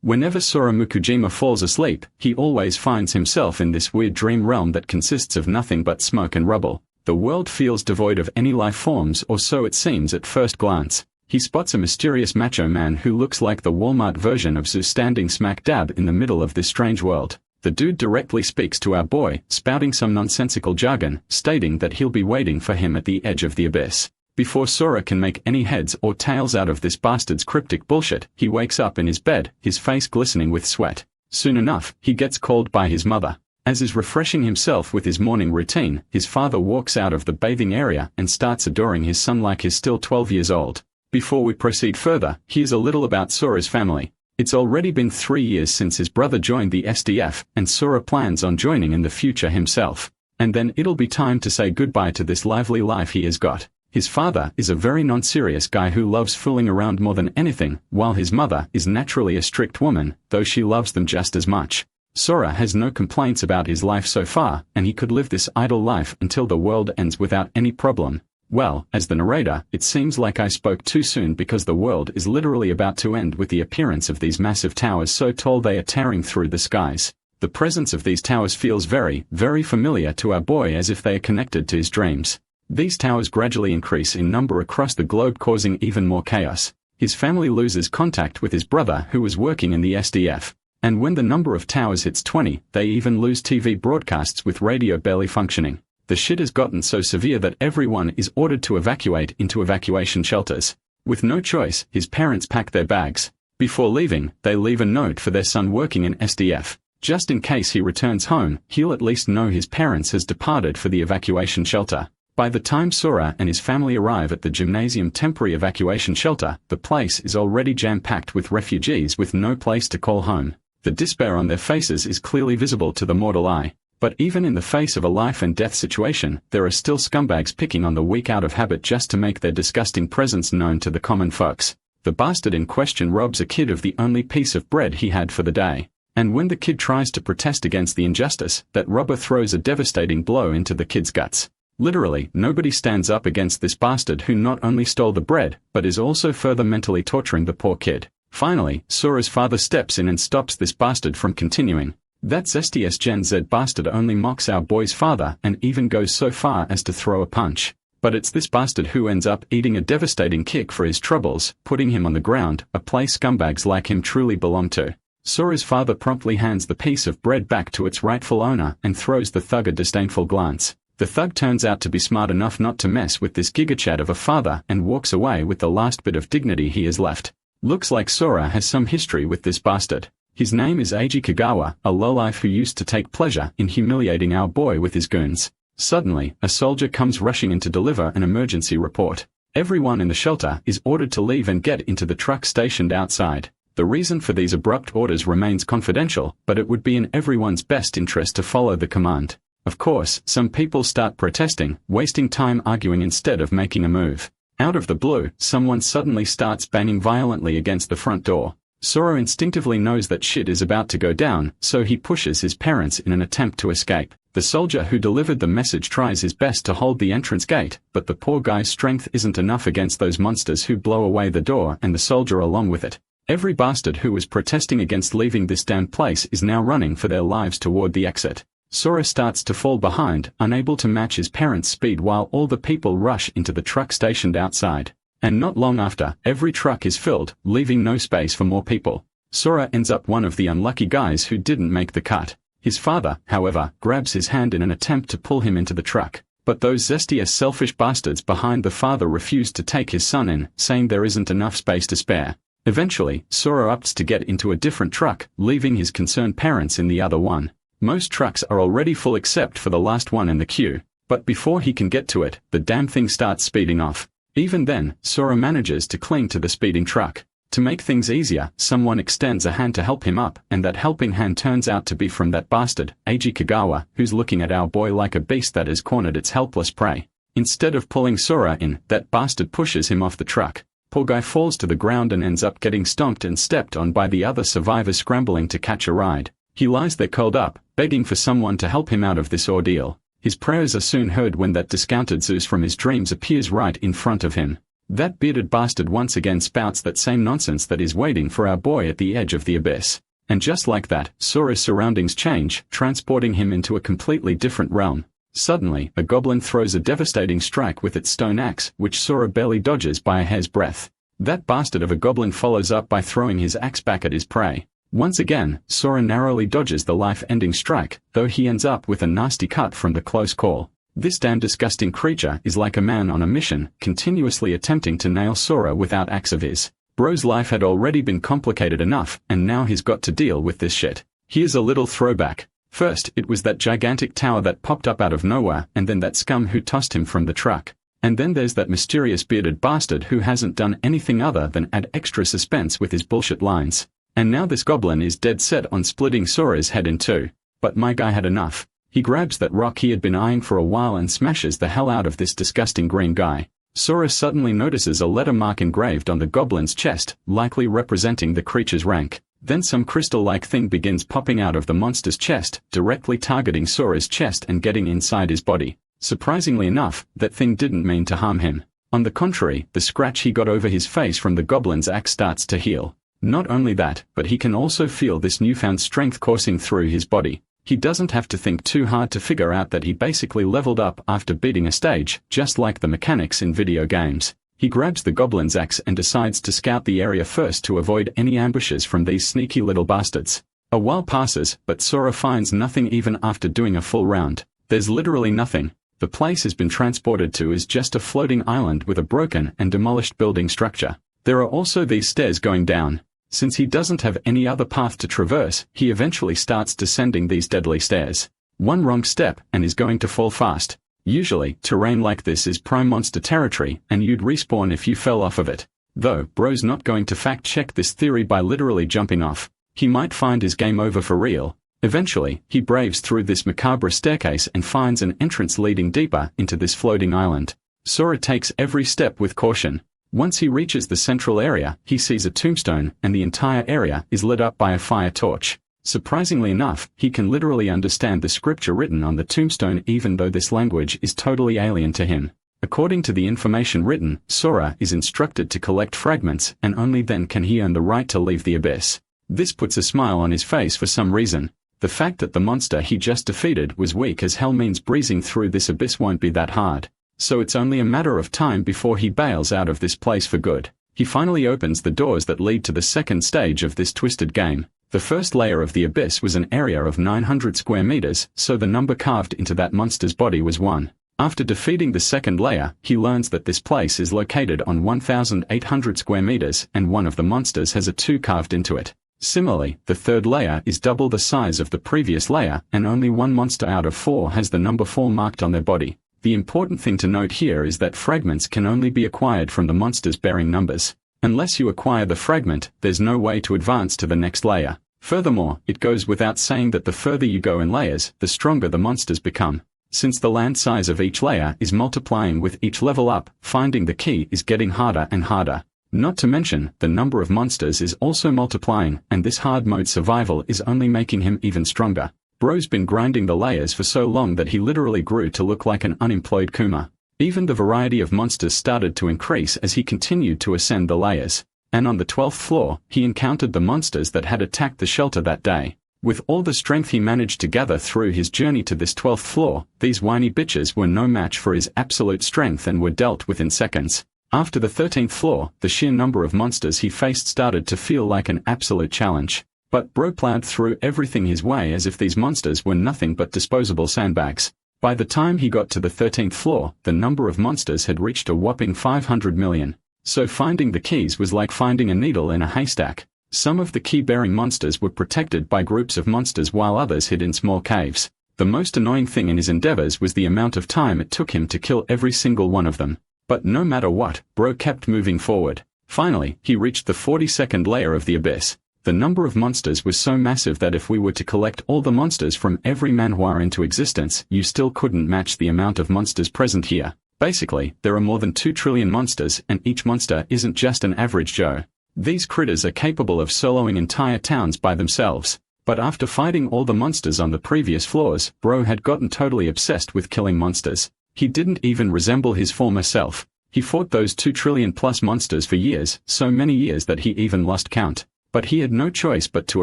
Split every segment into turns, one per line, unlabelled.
Whenever Sora Mukujima falls asleep, he always finds himself in this weird dream realm that consists of nothing but smoke and rubble. The world feels devoid of any life forms, or so it seems at first glance. He spots a mysterious macho man who looks like the Walmart version of Zeus standing smack dab in the middle of this strange world. The dude directly speaks to our boy, spouting some nonsensical jargon, stating that he'll be waiting for him at the edge of the abyss. Before Sora can make any heads or tails out of this bastard's cryptic bullshit, he wakes up in his bed, his face glistening with sweat. Soon enough, he gets called by his mother. As is refreshing himself with his morning routine, his father walks out of the bathing area and starts adoring his son like he's still 12 years old. Before we proceed further, here's a little about Sora's family. It's already been 3 years since his brother joined the SDF, and Sora plans on joining in the future himself. And then it'll be time to say goodbye to this lively life he has got. His father is a very non-serious guy who loves fooling around more than anything, while his mother is naturally a strict woman, though she loves them just as much. Sora has no complaints about his life so far, and he could live this idle life until the world ends without any problem. Well, as the narrator, it seems like I spoke too soon because the world is literally about to end with the appearance of these massive towers so tall they are tearing through the skies. The presence of these towers feels very, very familiar to our boy, as if they are connected to his dreams. These towers gradually increase in number across the globe, causing even more chaos. His family loses contact with his brother who was working in the SDF. And when the number of towers hits 20, they even lose TV broadcasts with radio barely functioning. The shit has gotten so severe that everyone is ordered to evacuate into evacuation shelters. With no choice, his parents pack their bags. Before leaving, they leave a note for their son working in SDF. Just in case he returns home, he'll at least know his parents has departed for the evacuation shelter. By the time Sora and his family arrive at the gymnasium temporary evacuation shelter, the place is already jam-packed with refugees with no place to call home. The despair on their faces is clearly visible to the mortal eye. But even in the face of a life-and-death situation, there are still scumbags picking on the weak out of habit just to make their disgusting presence known to the common folks. The bastard in question robs a kid of the only piece of bread he had for the day. And when the kid tries to protest against the injustice, that robber throws a devastating blow into the kid's guts. Literally, nobody stands up against this bastard who not only stole the bread, but is also further mentally torturing the poor kid. Finally, Sora's father steps in and stops this bastard from continuing. That STS Gen Z bastard only mocks our boy's father and even goes so far as to throw a punch. But it's this bastard who ends up eating a devastating kick for his troubles, putting him on the ground, a place scumbags like him truly belong to. Sora's father promptly hands the piece of bread back to its rightful owner and throws the thug a disdainful glance. The thug turns out to be smart enough not to mess with this gigachad of a father and walks away with the last bit of dignity he has left. Looks like Sora has some history with this bastard. His name is Eiji Kagawa, a lowlife who used to take pleasure in humiliating our boy with his goons. Suddenly, a soldier comes rushing in to deliver an emergency report. Everyone in the shelter is ordered to leave and get into the truck stationed outside. The reason for these abrupt orders remains confidential, but it would be in everyone's best interest to follow the command. Of course, some people start protesting, wasting time arguing instead of making a move. Out of the blue, someone suddenly starts banging violently against the front door. Sora instinctively knows that shit is about to go down, so he pushes his parents in an attempt to escape. The soldier who delivered the message tries his best to hold the entrance gate, but the poor guy's strength isn't enough against those monsters who blow away the door and the soldier along with it. Every bastard who was protesting against leaving this damned place is now running for their lives toward the exit. Sora starts to fall behind, unable to match his parents' speed while all the people rush into the truck stationed outside. And not long after, every truck is filled, leaving no space for more people. Sora ends up one of the unlucky guys who didn't make the cut. His father, however, grabs his hand in an attempt to pull him into the truck. But those zestiest selfish bastards behind the father refuse to take his son in, saying there isn't enough space to spare. Eventually, Sora opts to get into a different truck, leaving his concerned parents in the other one. Most trucks are already full except for the last one in the queue. But before he can get to it, the damn thing starts speeding off. Even then, Sora manages to cling to the speeding truck. To make things easier, someone extends a hand to help him up, and that helping hand turns out to be from that bastard, Eiji Kagawa, who's looking at our boy like a beast that has cornered its helpless prey. Instead of pulling Sora in, that bastard pushes him off the truck. Poor guy falls to the ground and ends up getting stomped and stepped on by the other survivors scrambling to catch a ride. He lies there curled up, begging for someone to help him out of this ordeal. His prayers are soon heard when that discounted Zeus from his dreams appears right in front of him. That bearded bastard once again spouts that same nonsense that is waiting for our boy at the edge of the abyss. And just like that, Sora's surroundings change, transporting him into a completely different realm. Suddenly, a goblin throws a devastating strike with its stone axe, which Sora barely dodges by a hair's breadth. That bastard of a goblin follows up by throwing his axe back at his prey. Once again, Sora narrowly dodges the life-ending strike, though he ends up with a nasty cut from the close call. This damn disgusting creature is like a man on a mission, continuously attempting to nail Sora without axe of his. Bro's life had already been complicated enough, and now he's got to deal with this shit. Here's a little throwback. First, it was that gigantic tower that popped up out of nowhere, and then that scum who tossed him from the truck. And then there's that mysterious bearded bastard who hasn't done anything other than add extra suspense with his bullshit lines. And now this goblin is dead set on splitting Sora's head in two. But my guy had enough. He grabs that rock he had been eyeing for a while and smashes the hell out of this disgusting green guy. Sora suddenly notices a letter mark engraved on the goblin's chest, likely representing the creature's rank. Then some crystal-like thing begins popping out of the monster's chest, directly targeting Sora's chest and getting inside his body. Surprisingly enough, that thing didn't mean to harm him. On the contrary, the scratch he got over his face from the goblin's axe starts to heal. Not only that, but he can also feel this newfound strength coursing through his body. He doesn't have to think too hard to figure out that he basically leveled up after beating a stage, just like the mechanics in video games. He grabs the goblin's axe and decides to scout the area first to avoid any ambushes from these sneaky little bastards. A while passes, but Sora finds nothing even after doing a full round. There's literally nothing. The place has been transported to is just a floating island with a broken and demolished building structure. There are also these stairs going down. Since he doesn't have any other path to traverse, he eventually starts descending these deadly stairs. One wrong step, and is going to fall fast. Usually, terrain like this is prime monster territory, and you'd respawn if you fell off of it. Though, Bro's not going to fact-check this theory by literally jumping off. He might find his game over for real. Eventually, he braves through this macabre staircase and finds an entrance leading deeper into this floating island. Sora takes every step with caution. Once he reaches the central area, he sees a tombstone, and the entire area is lit up by a fire torch. Surprisingly enough, he can literally understand the scripture written on the tombstone even though this language is totally alien to him. According to the information written, Sora is instructed to collect fragments, and only then can he earn the right to leave the abyss. This puts a smile on his face for some reason. The fact that the monster he just defeated was weak as hell means breezing through this abyss won't be that hard. So it's only a matter of time before he bails out of this place for good. He finally opens the doors that lead to the second stage of this twisted game. The first layer of the abyss was an area of 900 square meters, so the number carved into that monster's body was 1. After defeating the second layer, he learns that this place is located on 1,800 square meters, and one of the monsters has a 2 carved into it. Similarly, the third layer is double the size of the previous layer, and only one monster out of 4 has the number 4 marked on their body. The important thing to note here is that fragments can only be acquired from the monsters bearing numbers. Unless you acquire the fragment, there's no way to advance to the next layer. Furthermore, it goes without saying that the further you go in layers, the stronger the monsters become. Since the land size of each layer is multiplying with each level up, finding the key is getting harder and harder. Not to mention, the number of monsters is also multiplying, and this hard mode survival is only making him even stronger. Bro's been grinding the layers for so long that he literally grew to look like an unemployed Kuma. Even the variety of monsters started to increase as he continued to ascend the layers. And on the 12th floor, he encountered the monsters that had attacked the shelter that day. With all the strength he managed to gather through his journey to this 12th floor, these whiny bitches were no match for his absolute strength and were dealt with in seconds. After the 13th floor, the sheer number of monsters he faced started to feel like an absolute challenge. But Bro plowed through everything his way as if these monsters were nothing but disposable sandbags. By the time he got to the 13th floor, the number of monsters had reached a whopping 500 million. So finding the keys was like finding a needle in a haystack. Some of the key-bearing monsters were protected by groups of monsters while others hid in small caves. The most annoying thing in his endeavors was the amount of time it took him to kill every single one of them. But no matter what, Bro kept moving forward. Finally, he reached the 42nd layer of the abyss. The number of monsters was so massive that if we were to collect all the monsters from every manhwa into existence, you still couldn't match the amount of monsters present here. Basically, there are more than 2 trillion monsters, and each monster isn't just an average Joe. These critters are capable of soloing entire towns by themselves. But after fighting all the monsters on the previous floors, Bro had gotten totally obsessed with killing monsters. He didn't even resemble his former self. He fought those 2 trillion plus monsters for years, so many years that he even lost count. But he had no choice but to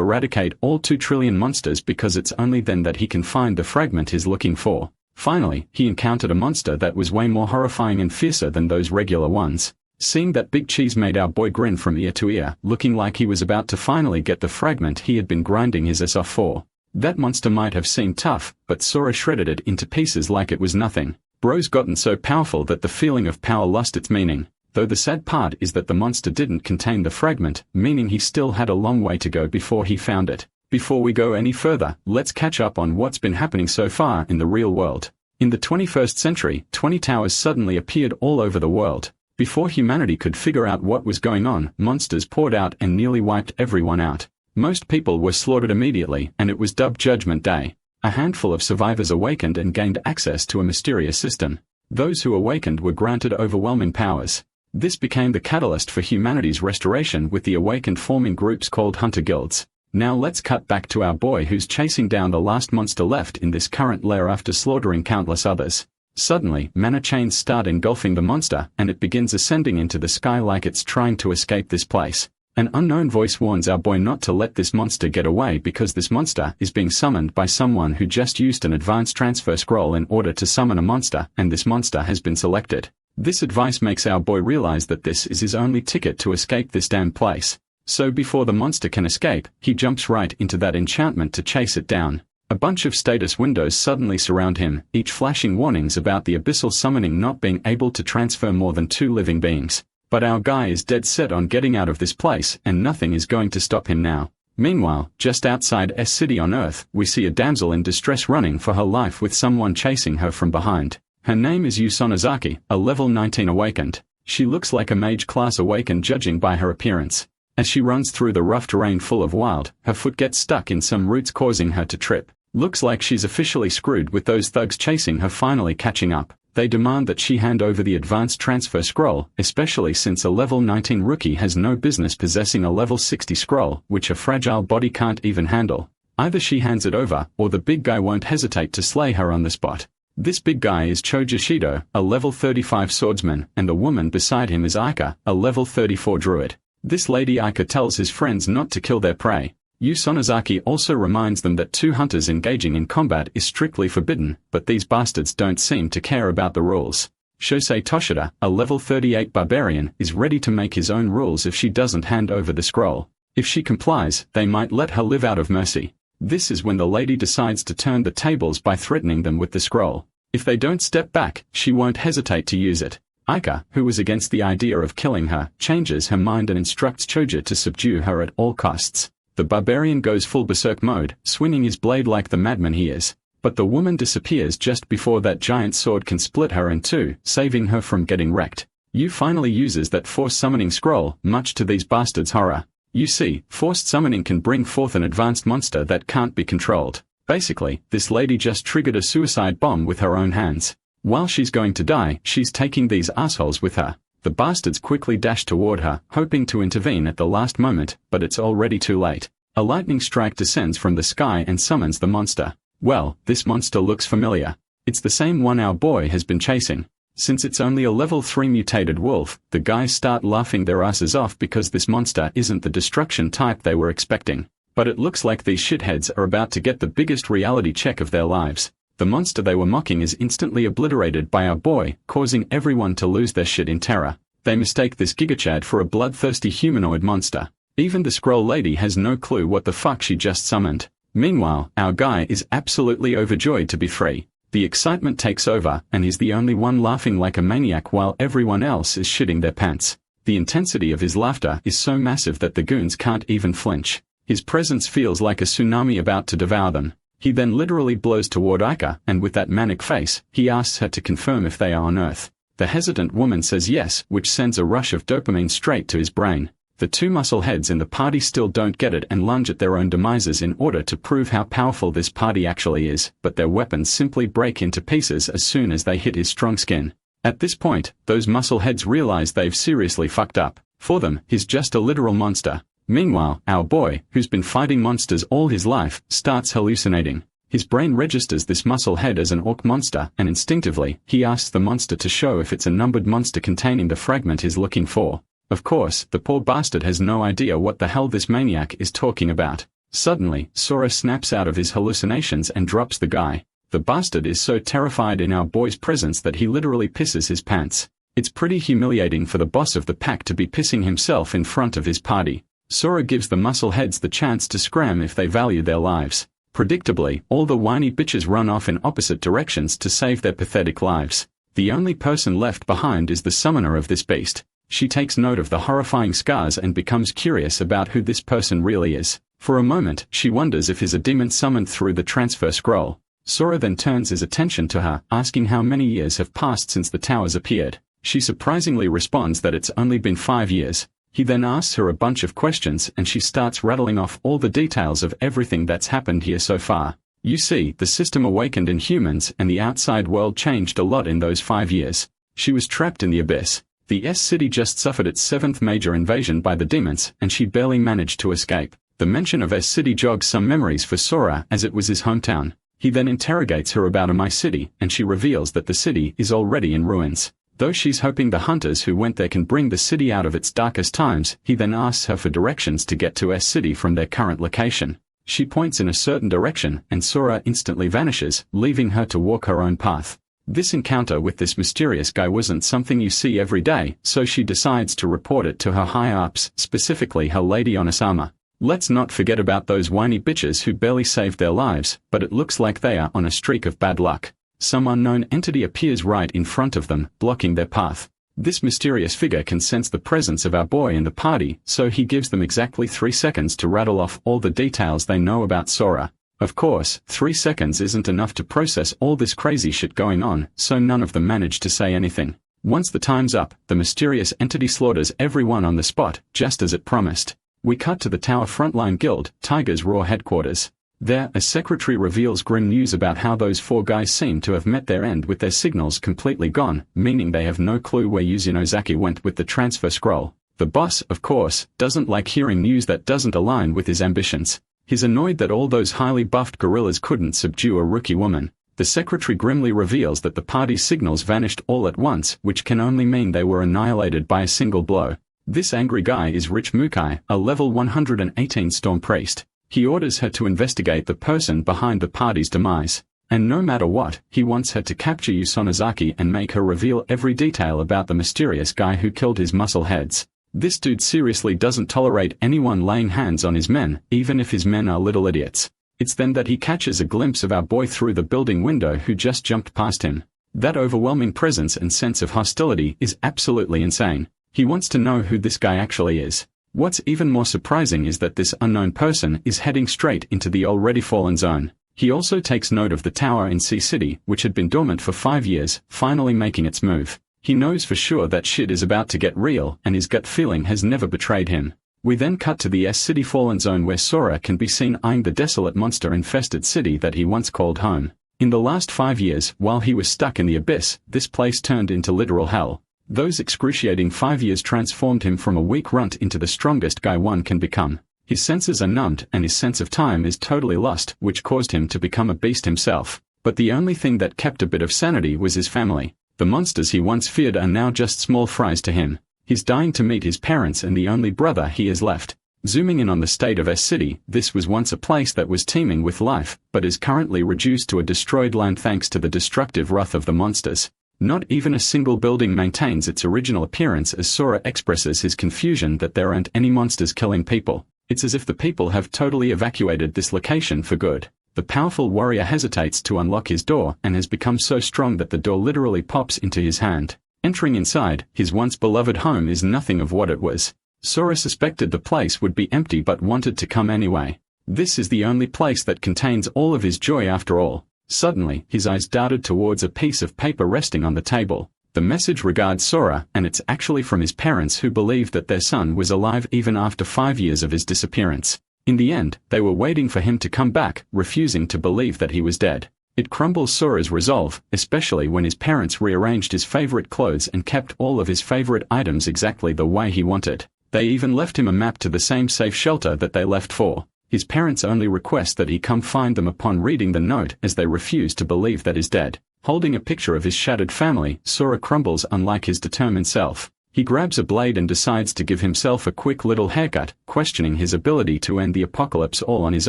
eradicate all 2 trillion monsters because it's only then that he can find the fragment he's looking for. Finally, he encountered a monster that was way more horrifying and fiercer than those regular ones. Seeing that big cheese made our boy grin from ear to ear, looking like he was about to finally get the fragment he had been grinding his ass off for. That monster might have seemed tough, but Sora shredded it into pieces like it was nothing. Bro's gotten so powerful that the feeling of power lost its meaning. Though the sad part is that the monster didn't contain the fragment, meaning he still had a long way to go before he found it. Before we go any further, let's catch up on what's been happening so far in the real world. In the 21st century, 20 towers suddenly appeared all over the world. Before humanity could figure out what was going on, monsters poured out and nearly wiped everyone out. Most people were slaughtered immediately, and it was dubbed Judgment Day. A handful of survivors awakened and gained access to a mysterious system. Those who awakened were granted overwhelming powers. This became the catalyst for humanity's restoration, with the awakened forming groups called hunter guilds. Now let's cut back to our boy who's chasing down the last monster left in this current lair after slaughtering countless others. Suddenly, mana chains start engulfing the monster, and it begins ascending into the sky like it's trying to escape this place. An unknown voice warns our boy not to let this monster get away because this monster is being summoned by someone who just used an advanced transfer scroll in order to summon a monster, and this monster has been selected. This advice makes our boy realize that this is his only ticket to escape this damn place. So before the monster can escape, he jumps right into that enchantment to chase it down. A bunch of status windows suddenly surround him, each flashing warnings about the abyssal summoning not being able to transfer more than 2 living beings. But our guy is dead set on getting out of this place, and nothing is going to stop him now. Meanwhile, just outside S City on Earth, we see a damsel in distress running for her life with someone chasing her from behind. Her name is Yu Sonozaki, a level 19 awakened. She looks like a mage class awakened judging by her appearance. As she runs through the rough terrain full of wild, her foot gets stuck in some roots causing her to trip. Looks like she's officially screwed with those thugs chasing her finally catching up. They demand that she hand over the advanced transfer scroll, especially since a level 19 rookie has no business possessing a level 60 scroll, which a fragile body can't even handle. Either she hands it over, or the big guy won't hesitate to slay her on the spot. This big guy is Choji Shido, a level 35 swordsman, and the woman beside him is Aika, a level 34 druid. This lady Aika tells his friends not to kill their prey. Yu Sonozaki also reminds them that 2 hunters engaging in combat is strictly forbidden, but these bastards don't seem to care about the rules. Shosei Toshida, a level 38 barbarian, is ready to make his own rules if she doesn't hand over the scroll. If she complies, they might let her live out of mercy. This is when the lady decides to turn the tables by threatening them with the scroll. If they don't step back, she won't hesitate to use it. Aika, who was against the idea of killing her, changes her mind and instructs Choji to subdue her at all costs. The barbarian goes full berserk mode, swinging his blade like the madman he is. But the woman disappears just before that giant sword can split her in 2, saving her from getting wrecked. Yu finally uses that forced summoning scroll, much to these bastards' horror. You see, forced summoning can bring forth an advanced monster that can't be controlled. Basically, this lady just triggered a suicide bomb with her own hands. While she's going to die, she's taking these assholes with her. The bastards quickly dash toward her, hoping to intervene at the last moment, but it's already too late. A lightning strike descends from the sky and summons the monster. Well, this monster looks familiar. It's the same one our boy has been chasing. Since it's only a level 3 mutated wolf, the guys start laughing their asses off because this monster isn't the destruction type they were expecting. But it looks like these shitheads are about to get the biggest reality check of their lives. The monster they were mocking is instantly obliterated by our boy, causing everyone to lose their shit in terror. They mistake this gigachad for a bloodthirsty humanoid monster. Even the scroll lady has no clue what the fuck she just summoned. Meanwhile, our guy is absolutely overjoyed to be free. The excitement takes over, and he's the only one laughing like a maniac while everyone else is shitting their pants. The intensity of his laughter is so massive that the goons can't even flinch. His presence feels like a tsunami about to devour them. He then literally blows toward Aika, and with that manic face, he asks her to confirm if they are on Earth. The hesitant woman says yes, which sends a rush of dopamine straight to his brain. The 2 muscleheads in the party still don't get it and lunge at their own demises in order to prove how powerful this party actually is, but their weapons simply break into pieces as soon as they hit his strong skin. At this point, those muscleheads realize they've seriously fucked up. For them, he's just a literal monster. Meanwhile, our boy, who's been fighting monsters all his life, starts hallucinating. His brain registers this muscle head as an orc monster, and instinctively, he asks the monster to show if it's a numbered monster containing the fragment he's looking for. Of course, the poor bastard has no idea what the hell this maniac is talking about. Suddenly, Sora snaps out of his hallucinations and drops the guy. The bastard is so terrified in our boy's presence that he literally pisses his pants. It's pretty humiliating for the boss of the pack to be pissing himself in front of his party. Sora gives the muscleheads the chance to scram if they value their lives. Predictably, all the whiny bitches run off in opposite directions to save their pathetic lives. The only person left behind is the summoner of this beast. She takes note of the horrifying scars and becomes curious about who this person really is. For a moment, she wonders if he's a demon summoned through the transfer scroll. Sora then turns his attention to her, asking how many years have passed since the towers appeared. She surprisingly responds that it's only been 5 years. He then asks her a bunch of questions and she starts rattling off all the details of everything that's happened here so far. You see, the system awakened in humans and the outside world changed a lot in those 5 years. She was trapped in the abyss. The S-City just suffered its 7th major invasion by the demons and she barely managed to escape. The mention of S-City jogs some memories for Sora as it was his hometown. He then interrogates her about My City and she reveals that the city is already in ruins. Though she's hoping the hunters who went there can bring the city out of its darkest times, he then asks her for directions to get to S-City from their current location. She points in a certain direction and Sora instantly vanishes, leaving her to walk her own path. This encounter with this mysterious guy wasn't something you see every day, so she decides to report it to her higher-ups, specifically her Lady Onisama. Let's not forget about those whiny bitches who barely saved their lives, but it looks like they are on a streak of bad luck. Some unknown entity appears right in front of them, blocking their path. This mysterious figure can sense the presence of our boy in the party, so he gives them exactly 3 seconds to rattle off all the details they know about Sora. Of course, 3 seconds isn't enough to process all this crazy shit going on, so none of them manage to say anything. Once the time's up, the mysterious entity slaughters everyone on the spot, just as it promised. We cut to the Tower Frontline Guild, Tiger's Raw headquarters. There, a secretary reveals grim news about how those 4 guys seem to have met their end with their signals completely gone, meaning they have no clue where Yuzunozaki went with the transfer scroll. The boss, of course, doesn't like hearing news that doesn't align with his ambitions. He's annoyed that all those highly buffed gorillas couldn't subdue a rookie woman. The secretary grimly reveals that the party's signals vanished all at once, which can only mean they were annihilated by a single blow. This angry guy is Rich Mukai, a level 118 Storm Priest. He orders her to investigate the person behind the party's demise. And no matter what, he wants her to capture Yuzunozaki and make her reveal every detail about the mysterious guy who killed his muscle heads. This dude seriously doesn't tolerate anyone laying hands on his men, even if his men are little idiots. It's then that he catches a glimpse of our boy through the building window who just jumped past him. That overwhelming presence and sense of hostility is absolutely insane. He wants to know who this guy actually is. What's even more surprising is that this unknown person is heading straight into the already fallen zone. He also takes note of the tower in C-City, which had been dormant for 5 years, finally making its move. He knows for sure that shit is about to get real, and his gut feeling has never betrayed him. We then cut to the S-City Fallen Zone where Sora can be seen eyeing the desolate monster-infested city that he once called home. In the last 5 years, while he was stuck in the abyss, this place turned into literal hell. Those excruciating 5 years transformed him from a weak runt into the strongest guy one can become. His senses are numbed and his sense of time is totally lost, which caused him to become a beast himself. But the only thing that kept a bit of sanity was his family. The monsters he once feared are now just small fries to him. He's dying to meet his parents and the only brother he has left. Zooming in on the state of S-City, this was once a place that was teeming with life, but is currently reduced to a destroyed land thanks to the destructive wrath of the monsters. Not even a single building maintains its original appearance as Sora expresses his confusion that there aren't any monsters killing people. It's as if the people have totally evacuated this location for good. The powerful warrior hesitates to unlock his door and has become so strong that the door literally pops into his hand. Entering inside, his once beloved home is nothing of what it was. Sora suspected the place would be empty but wanted to come anyway. This is the only place that contains all of his joy after all. Suddenly, his eyes darted towards a piece of paper resting on the table. The message regards Sora, and it's actually from his parents who believed that their son was alive even after 5 years of his disappearance. In the end, they were waiting for him to come back, refusing to believe that he was dead. It crumbles Sora's resolve, especially when his parents rearranged his favorite clothes and kept all of his favorite items exactly the way he wanted. They even left him a map to the same safe shelter that they left for. His parents only request that he come find them upon reading the note, as they refuse to believe that is dead. Holding a picture of his shattered family, Sora crumbles unlike his determined self. He grabs a blade and decides to give himself a quick little haircut, questioning his ability to end the apocalypse all on his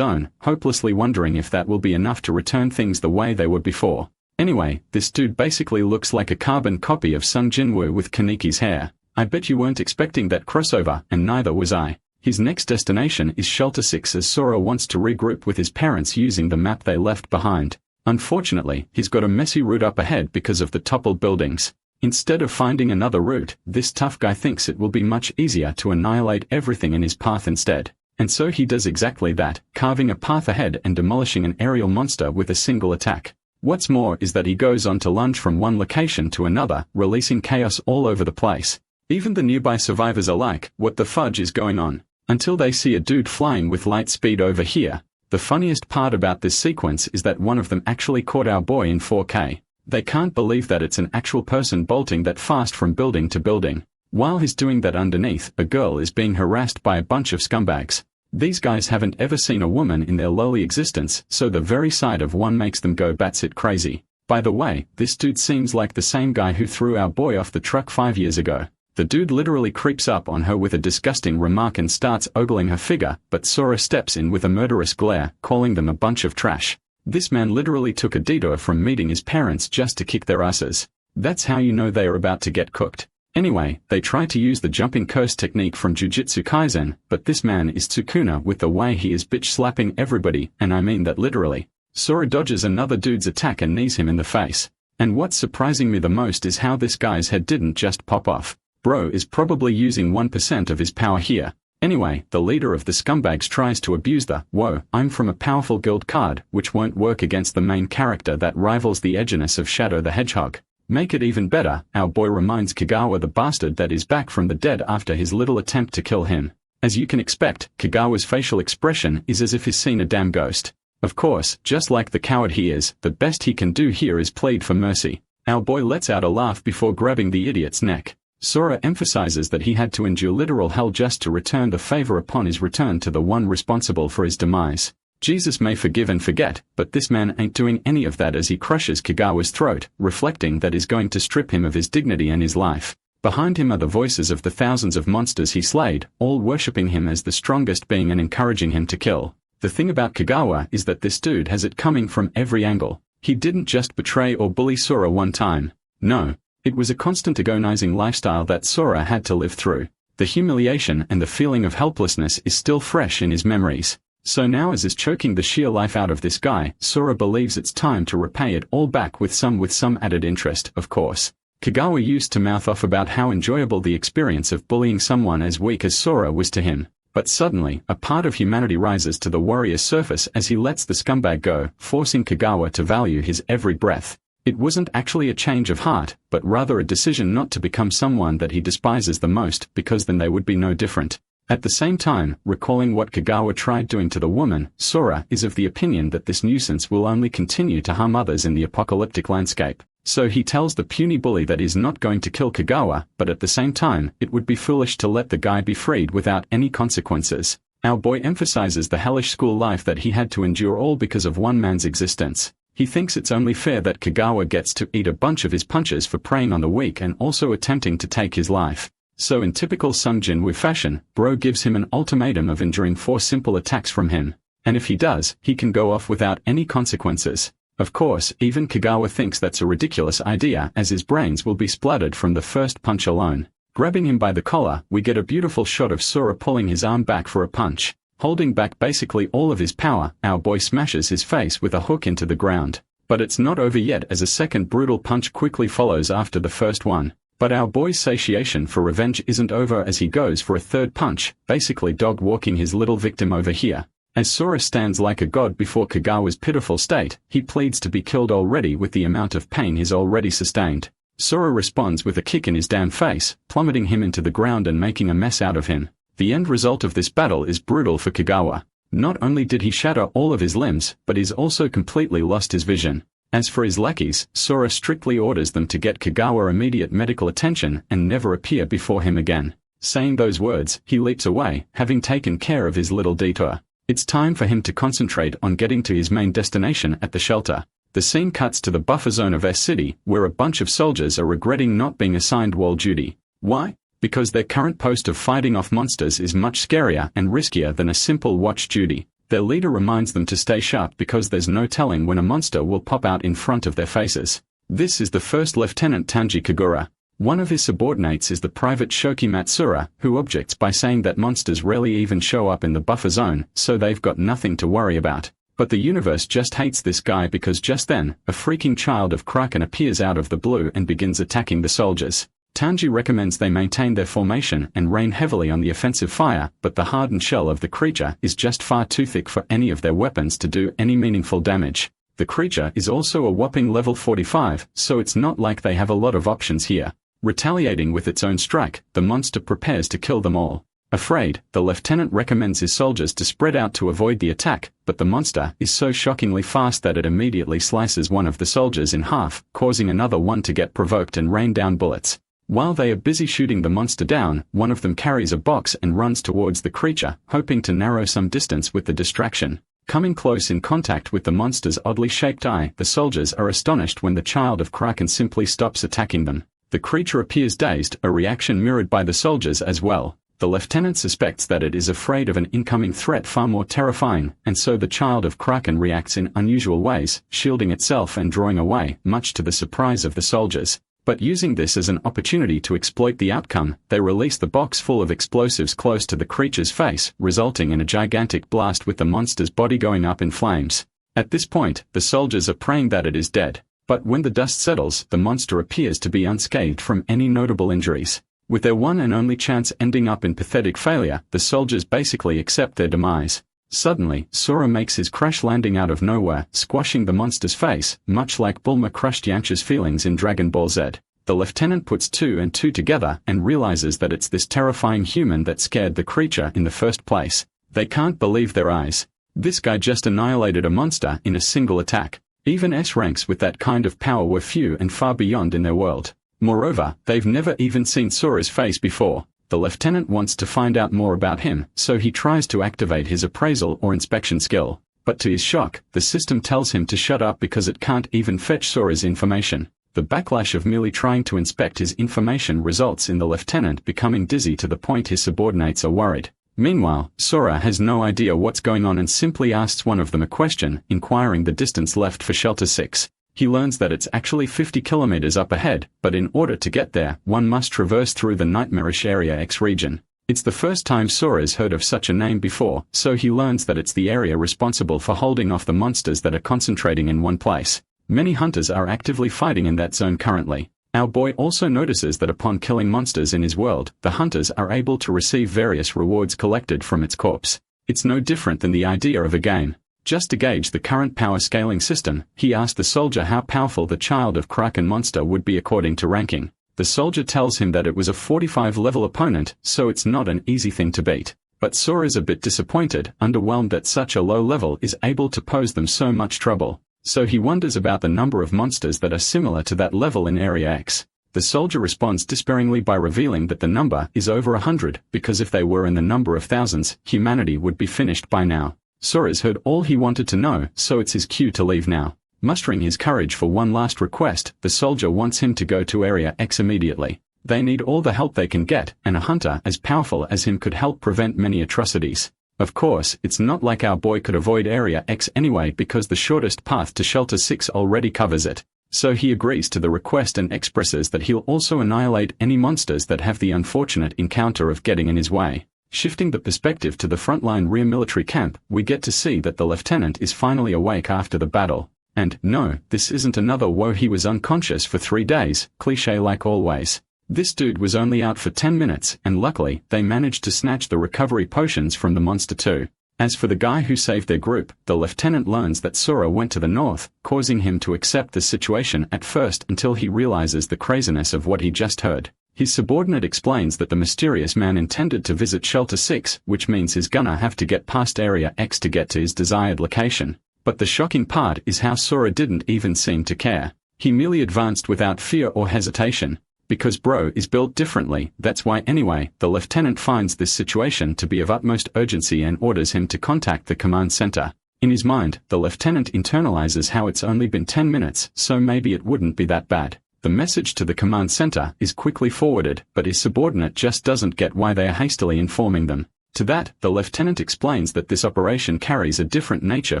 own, hopelessly wondering if that will be enough to return things the way they were before. Anyway, this dude basically looks like a carbon copy of Sung Jinwoo with Kaniki's hair. I bet you weren't expecting that crossover, and neither was I. His next destination is Shelter 6 as Sora wants to regroup with his parents using the map they left behind. Unfortunately, he's got a messy route up ahead because of the toppled buildings. Instead of finding another route, this tough guy thinks it will be much easier to annihilate everything in his path instead. And so he does exactly that, carving a path ahead and demolishing an aerial monster with a single attack. What's more is that he goes on to lunge from one location to another, releasing chaos all over the place. Even the nearby survivors are like, what the fudge is going on? Until they see a dude flying with light speed over here. The funniest part about this sequence is that one of them actually caught our boy in 4K. They can't believe that it's an actual person bolting that fast from building to building. While he's doing that underneath, a girl is being harassed by a bunch of scumbags. These guys haven't ever seen a woman in their lowly existence, so the very sight of one makes them go batshit crazy. By the way, this dude seems like the same guy who threw our boy off the truck 5 years ago. The dude literally creeps up on her with a disgusting remark and starts ogling her figure, but Sora steps in with a murderous glare, calling them a bunch of trash. This man literally took a detour from meeting his parents just to kick their asses. That's how you know they are about to get cooked. Anyway, they try to use the jumping curse technique from Jujutsu Kaisen, but this man is Tsukuna with the way he is bitch slapping everybody, and I mean that literally. Sora dodges another dude's attack and knees him in the face. And what's surprising me the most is how this guy's head didn't just pop off. Bro is probably using 1% of his power here. Anyway, the leader of the scumbags tries to abuse the, whoa, I'm from a powerful guild card, which won't work against the main character that rivals the edginess of Shadow the Hedgehog. Make it even better, our boy reminds Kagawa the bastard that is back from the dead after his little attempt to kill him. As you can expect, Kagawa's facial expression is as if he's seen a damn ghost. Of course, just like the coward he is, the best he can do here is plead for mercy. Our boy lets out a laugh before grabbing the idiot's neck. Sora emphasizes that he had to endure literal hell just to return the favor upon his return to the one responsible for his demise. Jesus may forgive and forget, but this man ain't doing any of that as he crushes Kagawa's throat, reflecting that is going to strip him of his dignity and his life. Behind him are the voices of the thousands of monsters he slayed, all worshipping him as the strongest being and encouraging him to kill. The thing about Kagawa is that this dude has it coming from every angle. He didn't just betray or bully Sora one time. No. It was a constant agonizing lifestyle that Sora had to live through. The humiliation and the feeling of helplessness is still fresh in his memories. So now as is choking the sheer life out of this guy, Sora believes it's time to repay it all back with some added interest, of course. Kagawa used to mouth off about how enjoyable the experience of bullying someone as weak as Sora was to him. But suddenly, a part of humanity rises to the warrior's surface as he lets the scumbag go, forcing Kagawa to value his every breath. It wasn't actually a change of heart, but rather a decision not to become someone that he despises the most, because then they would be no different. At the same time, recalling what Kagawa tried doing to the woman, Sora is of the opinion that this nuisance will only continue to harm others in the apocalyptic landscape. So he tells the puny bully that he's not going to kill Kagawa, but at the same time, it would be foolish to let the guy be freed without any consequences. Our boy emphasizes the hellish school life that he had to endure all because of one man's existence. He thinks it's only fair that Kagawa gets to eat a bunch of his punches for preying on the weak and also attempting to take his life. So in typical Sung Jinwoo fashion, bro gives him an ultimatum of enduring 4 simple attacks from him. And if he does, he can go off without any consequences. Of course, even Kagawa thinks that's a ridiculous idea as his brains will be splattered from the first punch alone. Grabbing him by the collar, we get a beautiful shot of Sora pulling his arm back for a punch. Holding back basically all of his power, our boy smashes his face with a hook into the ground. But it's not over yet as a second brutal punch quickly follows after the first one. But our boy's satiation for revenge isn't over as he goes for a third punch, basically dog-walking his little victim over here. As Sora stands like a god before Kagawa's pitiful state, he pleads to be killed already with the amount of pain he's already sustained. Sora responds with a kick in his damn face, plummeting him into the ground and making a mess out of him. The end result of this battle is brutal for Kagawa. Not only did he shatter all of his limbs, but he's also completely lost his vision. As for his lackeys, Sora strictly orders them to get Kagawa immediate medical attention and never appear before him again. Saying those words, he leaps away, having taken care of his little detour. It's time for him to concentrate on getting to his main destination at the shelter. The scene cuts to the buffer zone of S-City, where a bunch of soldiers are regretting not being assigned wall duty. Why? Because their current post of fighting off monsters is much scarier and riskier than a simple watch duty. Their leader reminds them to stay sharp because there's no telling when a monster will pop out in front of their faces. This is the first Lieutenant Tanji Kagura. One of his subordinates is the private Shoki Matsura, who objects by saying that monsters rarely even show up in the buffer zone, so they've got nothing to worry about. But the universe just hates this guy because just then, a freaking child of Kraken appears out of the blue and begins attacking the soldiers. Tanji recommends they maintain their formation and rain heavily on the offensive fire, but the hardened shell of the creature is just far too thick for any of their weapons to do any meaningful damage. The creature is also a whopping level 45, so it's not like they have a lot of options here. Retaliating with its own strike, the monster prepares to kill them all. Afraid, the lieutenant recommends his soldiers to spread out to avoid the attack, but the monster is so shockingly fast that it immediately slices one of the soldiers in half, causing another one to get provoked and rain down bullets. While they are busy shooting the monster down, one of them carries a box and runs towards the creature, hoping to narrow some distance with the distraction. Coming close in contact with the monster's oddly shaped eye, the soldiers are astonished when the child of Kraken simply stops attacking them. The creature appears dazed, a reaction mirrored by the soldiers as well. The lieutenant suspects that it is afraid of an incoming threat far more terrifying, and so the child of Kraken reacts in unusual ways, shielding itself and drawing away, much to the surprise of the soldiers. But using this as an opportunity to exploit the outcome, they release the box full of explosives close to the creature's face, resulting in a gigantic blast with the monster's body going up in flames. At this point, the soldiers are praying that it is dead. But when the dust settles, the monster appears to be unscathed from any notable injuries. With their one and only chance ending up in pathetic failure, the soldiers basically accept their demise. Suddenly, Sora makes his crash landing out of nowhere, squashing the monster's face, much like Bulma crushed Yamcha's feelings in Dragon Ball Z. The lieutenant puts 2 and 2 together and realizes that it's this terrifying human that scared the creature in the first place. They can't believe their eyes. This guy just annihilated a monster in a single attack. Even S-ranks with that kind of power were few and far beyond in their world. Moreover, they've never even seen Sora's face before. The lieutenant wants to find out more about him, so he tries to activate his appraisal or inspection skill. But to his shock, the system tells him to shut up because it can't even fetch Sora's information. The backlash of merely trying to inspect his information results in the lieutenant becoming dizzy to the point his subordinates are worried. Meanwhile, Sora has no idea what's going on and simply asks one of them a question, inquiring the distance left for Shelter 6. He learns that it's actually 50 kilometers up ahead, but in order to get there, one must traverse through the nightmarish Area X region. It's the first time Sora's heard of such a name before, so he learns that it's the area responsible for holding off the monsters that are concentrating in one place. Many hunters are actively fighting in that zone currently. Our boy also notices that upon killing monsters in his world, the hunters are able to receive various rewards collected from its corpse. It's no different than the idea of a game. Just to gauge the current power scaling system, he asked the soldier how powerful the child of Kraken monster would be according to ranking. The soldier tells him that it was a 45-level opponent, so it's not an easy thing to beat. But Sora's a bit disappointed, underwhelmed that such a low level is able to pose them so much trouble. So he wonders about the number of monsters that are similar to that level in Area X. The soldier responds despairingly by revealing that the number is over 100, because if they were in the number of thousands, humanity would be finished by now. Sora's heard all he wanted to know, so it's his cue to leave now. Mustering his courage for one last request, the soldier wants him to go to Area X immediately. They need all the help they can get, and a hunter as powerful as him could help prevent many atrocities. Of course, it's not like our boy could avoid Area X anyway because the shortest path to Shelter 6 already covers it. So he agrees to the request and expresses that he'll also annihilate any monsters that have the unfortunate encounter of getting in his way. Shifting the perspective to the frontline rear military camp, we get to see that the lieutenant is finally awake after the battle. And, no, this isn't another "whoa, he was unconscious for 3 days," cliché like always. This dude was only out for 10 minutes, and luckily, they managed to snatch the recovery potions from the monster too. As for the guy who saved their group, the lieutenant learns that Sora went to the north, causing him to accept the situation at first until he realizes the craziness of what he just heard. His subordinate explains that the mysterious man intended to visit Shelter 6, which means he's gonna have to get past Area X to get to his desired location. But the shocking part is how Sora didn't even seem to care. He merely advanced without fear or hesitation. Because bro is built differently, that's why anyway. The lieutenant finds this situation to be of utmost urgency and orders him to contact the command center. In his mind, the lieutenant internalizes how it's only been 10 minutes, so maybe it wouldn't be that bad. The message to the command center is quickly forwarded, but his subordinate just doesn't get why they are hastily informing them. To that, the lieutenant explains that this operation carries a different nature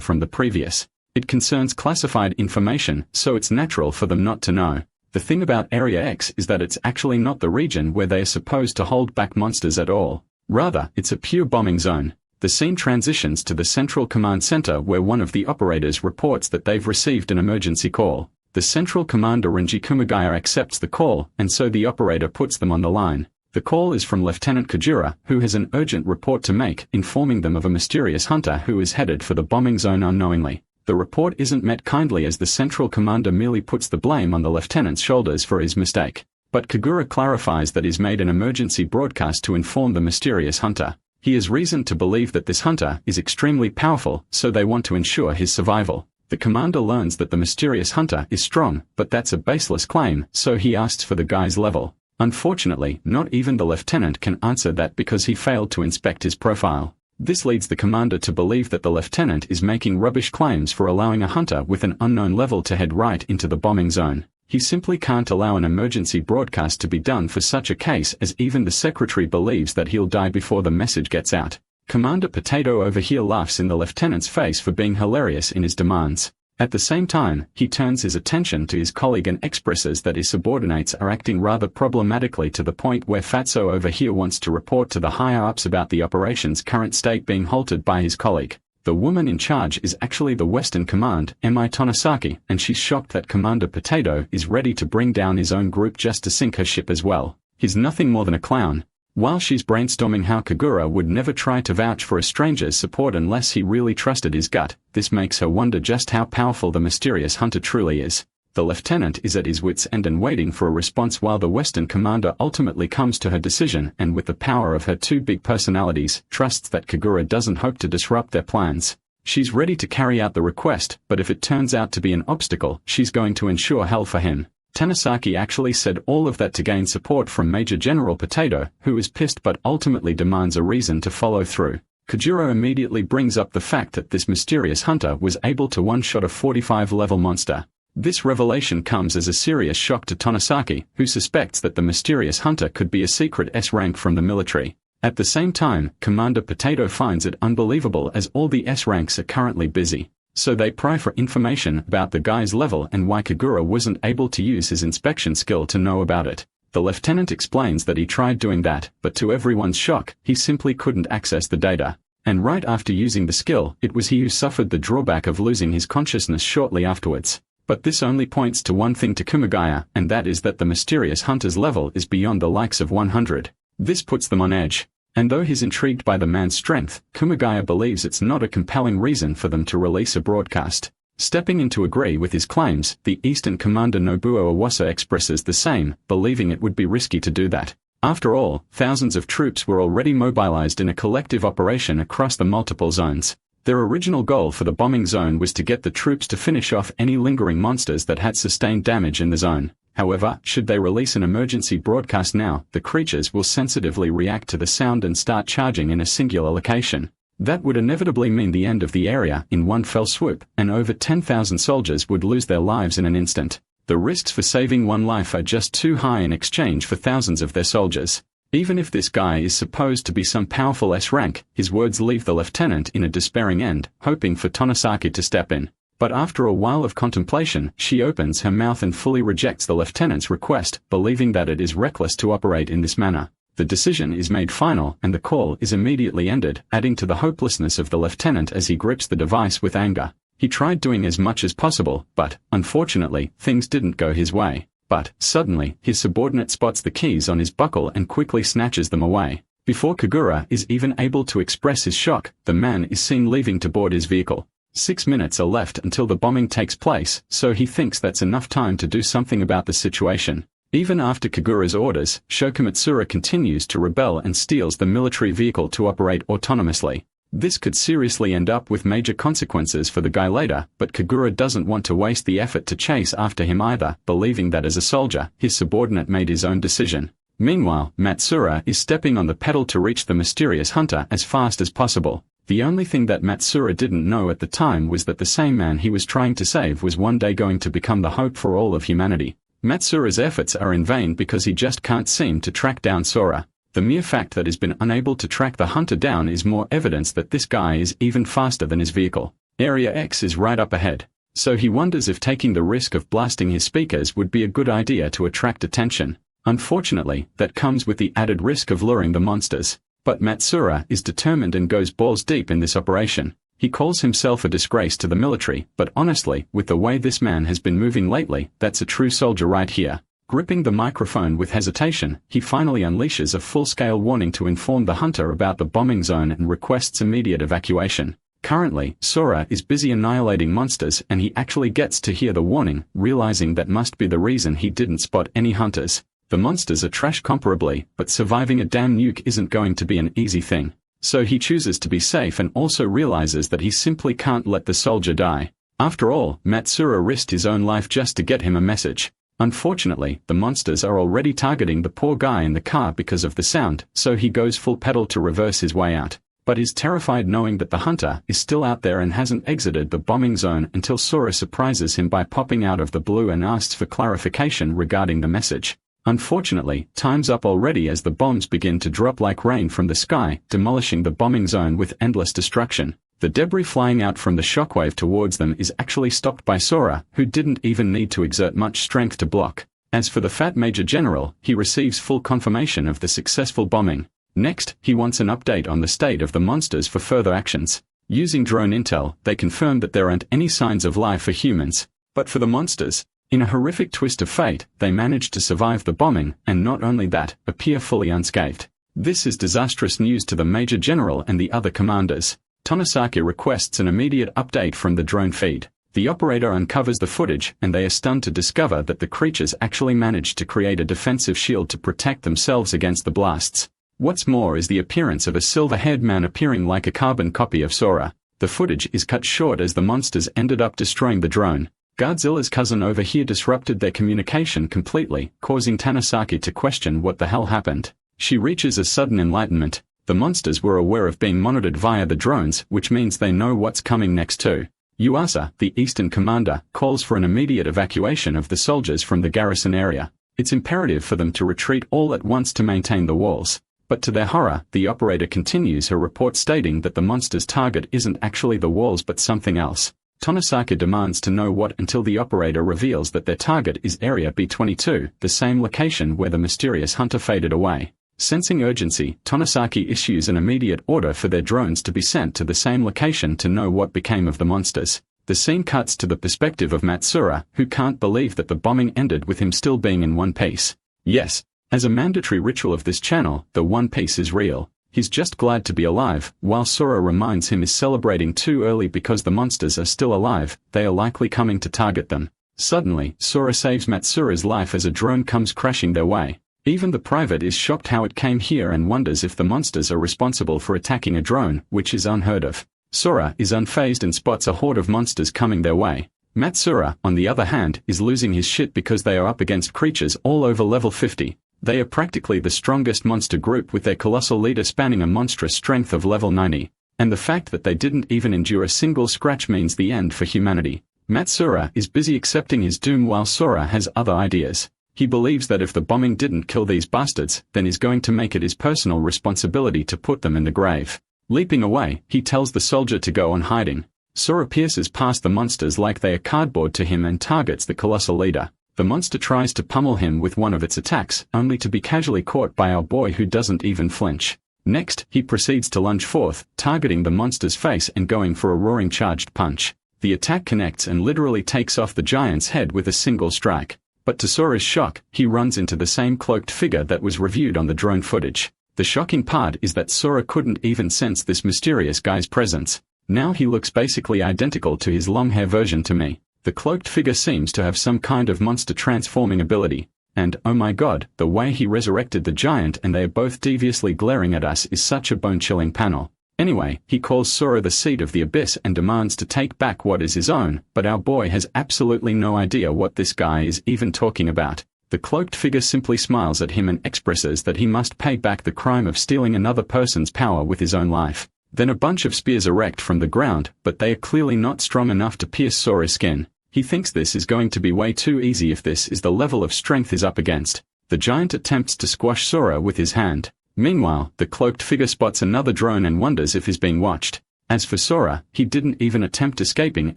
from the previous. It concerns classified information, so it's natural for them not to know. The thing about Area X is that it's actually not the region where they are supposed to hold back monsters at all. Rather, it's a pure bombing zone. The scene transitions to the central command center where one of the operators reports that they've received an emergency call. The central commander Renji Kumagaya accepts the call, and so the operator puts them on the line. The call is from Lieutenant Kajura, who has an urgent report to make, informing them of a mysterious hunter who is headed for the bombing zone unknowingly. The report isn't met kindly as the central commander merely puts the blame on the lieutenant's shoulders for his mistake. But Kagura clarifies that he's made an emergency broadcast to inform the mysterious hunter. He has reason to believe that this hunter is extremely powerful, so they want to ensure his survival. The commander learns that the mysterious hunter is strong, but that's a baseless claim, so he asks for the guy's level. Unfortunately, not even the lieutenant can answer that because he failed to inspect his profile. This leads the commander to believe that the lieutenant is making rubbish claims for allowing a hunter with an unknown level to head right into the bombing zone. He simply can't allow an emergency broadcast to be done for such a case, as even the secretary believes that he'll die before the message gets out. Commander Potato over here laughs in the lieutenant's face for being hilarious in his demands. At the same time, he turns his attention to his colleague and expresses that his subordinates are acting rather problematically, to the point where Fatso over here wants to report to the higher-ups about the operation's current state being halted by his colleague. The woman in charge is actually the Western Command, Mi Tonosaki, and she's shocked that Commander Potato is ready to bring down his own group just to sink her ship as well. He's nothing more than a clown. While she's brainstorming how Kagura would never try to vouch for a stranger's support unless he really trusted his gut, this makes her wonder just how powerful the mysterious hunter truly is. The lieutenant is at his wits' end and waiting for a response while the Western commander ultimately comes to her decision and, with the power of her two big personalities, trusts that Kagura doesn't hope to disrupt their plans. She's ready to carry out the request, but if it turns out to be an obstacle, she's going to ensure hell for him. Tanosaki actually said all of that to gain support from Major General Potato, who is pissed but ultimately demands a reason to follow through. Kajuro immediately brings up the fact that this mysterious hunter was able to one-shot a 45-level monster. This revelation comes as a serious shock to Tanosaki, who suspects that the mysterious hunter could be a secret S rank from the military. At the same time, Commander Potato finds it unbelievable as all the S ranks are currently busy. So they pry for information about the guy's level and why Kagura wasn't able to use his inspection skill to know about it. The lieutenant explains that he tried doing that, but to everyone's shock, he simply couldn't access the data. And right after using the skill, it was he who suffered the drawback of losing his consciousness shortly afterwards. But this only points to one thing to Kumagaya, and that is that the mysterious hunter's level is beyond the likes of 100. This puts them on edge. And though he's intrigued by the man's strength, Kumagaya believes it's not a compelling reason for them to release a broadcast. Stepping in to agree with his claims, the Eastern Commander Nobuo Iwasa expresses the same, believing it would be risky to do that. After all, thousands of troops were already mobilized in a collective operation across the multiple zones. Their original goal for the bombing zone was to get the troops to finish off any lingering monsters that had sustained damage in the zone. However, should they release an emergency broadcast now, the creatures will sensitively react to the sound and start charging in a singular location. That would inevitably mean the end of the area in one fell swoop, and over 10,000 soldiers would lose their lives in an instant. The risks for saving one life are just too high in exchange for thousands of their soldiers. Even if this guy is supposed to be some powerful S rank, his words leave the lieutenant in a despairing end, hoping for Tonosaki to step in. But after a while of contemplation, she opens her mouth and fully rejects the lieutenant's request, believing that it is reckless to operate in this manner. The decision is made final, and the call is immediately ended, adding to the hopelessness of the lieutenant as he grips the device with anger. He tried doing as much as possible, but, unfortunately, things didn't go his way. But, suddenly, his subordinate spots the keys on his buckle and quickly snatches them away. Before Kagura is even able to express his shock, the man is seen leaving to board his vehicle. 6 minutes are left until the bombing takes place, so he thinks that's enough time to do something about the situation. Even after Kagura's orders, Shokumatsura continues to rebel and steals the military vehicle to operate autonomously. This could seriously end up with major consequences for the guy later, but Kagura doesn't want to waste the effort to chase after him either, believing that as a soldier, his subordinate made his own decision. Meanwhile, Matsura is stepping on the pedal to reach the mysterious hunter as fast as possible. The only thing that Matsura didn't know at the time was that the same man he was trying to save was one day going to become the hope for all of humanity. Matsura's efforts are in vain because he just can't seem to track down Sora. The mere fact that he's been unable to track the hunter down is more evidence that this guy is even faster than his vehicle. Area X is right up ahead, so he wonders if taking the risk of blasting his speakers would be a good idea to attract attention. Unfortunately, that comes with the added risk of luring the monsters. But Matsura is determined and goes balls deep in this operation. He calls himself a disgrace to the military, but honestly, with the way this man has been moving lately, that's a true soldier right here. Gripping the microphone with hesitation, he finally unleashes a full-scale warning to inform the hunter about the bombing zone and requests immediate evacuation. Currently, Sora is busy annihilating monsters and he actually gets to hear the warning, realizing that must be the reason he didn't spot any hunters. The monsters are trash comparably, but surviving a damn nuke isn't going to be an easy thing. So he chooses to be safe and also realizes that he simply can't let the soldier die. After all, Matsura risked his own life just to get him a message. Unfortunately, the monsters are already targeting the poor guy in the car because of the sound, so he goes full pedal to reverse his way out. But is terrified knowing that the hunter is still out there and hasn't exited the bombing zone until Sora surprises him by popping out of the blue and asks for clarification regarding the message. Unfortunately, time's up already as the bombs begin to drop like rain from the sky, demolishing the bombing zone with endless destruction. The debris flying out from the shockwave towards them is actually stopped by Sora, who didn't even need to exert much strength to block. As for the fat Major General, he receives full confirmation of the successful bombing. Next, he wants an update on the state of the monsters for further actions. Using drone intel, they confirm that there aren't any signs of life for humans. But for the monsters, in a horrific twist of fate, they manage to survive the bombing, and not only that, appear fully unscathed. This is disastrous news to the Major General and the other commanders. Tonosaki requests an immediate update from the drone feed. The operator uncovers the footage, and they are stunned to discover that the creatures actually managed to create a defensive shield to protect themselves against the blasts. What's more is the appearance of a silver-haired man appearing like a carbon copy of Sora. The footage is cut short as the monsters ended up destroying the drone. Godzilla's cousin over here disrupted their communication completely, causing Tonosaki to question what the hell happened. She reaches a sudden enlightenment. The monsters were aware of being monitored via the drones, which means they know what's coming next too. Yuasa, the Eastern commander, calls for an immediate evacuation of the soldiers from the garrison area. It's imperative for them to retreat all at once to maintain the walls. But to their horror, the operator continues her report stating that the monster's target isn't actually the walls but something else. Tonosaki demands to know what until the operator reveals that their target is Area B-22, the same location where the mysterious hunter faded away. Sensing urgency, Tonosaki issues an immediate order for their drones to be sent to the same location to know what became of the monsters. The scene cuts to the perspective of Matsura, who can't believe that the bombing ended with him still being in one piece. Yes, as a mandatory ritual of this channel, the One Piece is real. He's just glad to be alive, while Sora reminds him is celebrating too early because the monsters are still alive, they are likely coming to target them. Suddenly, Sora saves Matsura's life as a drone comes crashing their way. Even the private is shocked how it came here and wonders if the monsters are responsible for attacking a drone, which is unheard of. Sora is unfazed and spots a horde of monsters coming their way. Matsura, on the other hand, is losing his shit because they are up against creatures all over level 50. They are practically the strongest monster group with their colossal leader spanning a monstrous strength of level 90. And the fact that they didn't even endure a single scratch means the end for humanity. Matsura is busy accepting his doom while Sora has other ideas. He believes that if the bombing didn't kill these bastards, then he's going to make it his personal responsibility to put them in the grave. Leaping away, he tells the soldier to go on hiding. Sora pierces past the monsters like they are cardboard to him and targets the colossal leader. The monster tries to pummel him with one of its attacks, only to be casually caught by our boy who doesn't even flinch. Next, he proceeds to lunge forth, targeting the monster's face and going for a roaring charged punch. The attack connects and literally takes off the giant's head with a single strike. But to Sora's shock, he runs into the same cloaked figure that was reviewed on the drone footage. The shocking part is that Sora couldn't even sense this mysterious guy's presence. Now he looks basically identical to his long hair version to me. The cloaked figure seems to have some kind of monster transforming ability. And, oh my god, the way he resurrected the giant and they are both deviously glaring at us is such a bone-chilling panel. Anyway, he calls Sora the seed of the abyss and demands to take back what is his own, but our boy has absolutely no idea what this guy is even talking about. The cloaked figure simply smiles at him and expresses that he must pay back the crime of stealing another person's power with his own life. Then a bunch of spears erect from the ground, but they are clearly not strong enough to pierce Sora's skin. He thinks this is going to be way too easy if this is the level of strength he's up against. The giant attempts to squash Sora with his hand. Meanwhile, the cloaked figure spots another drone and wonders if he's being watched. As for Sora, he didn't even attempt escaping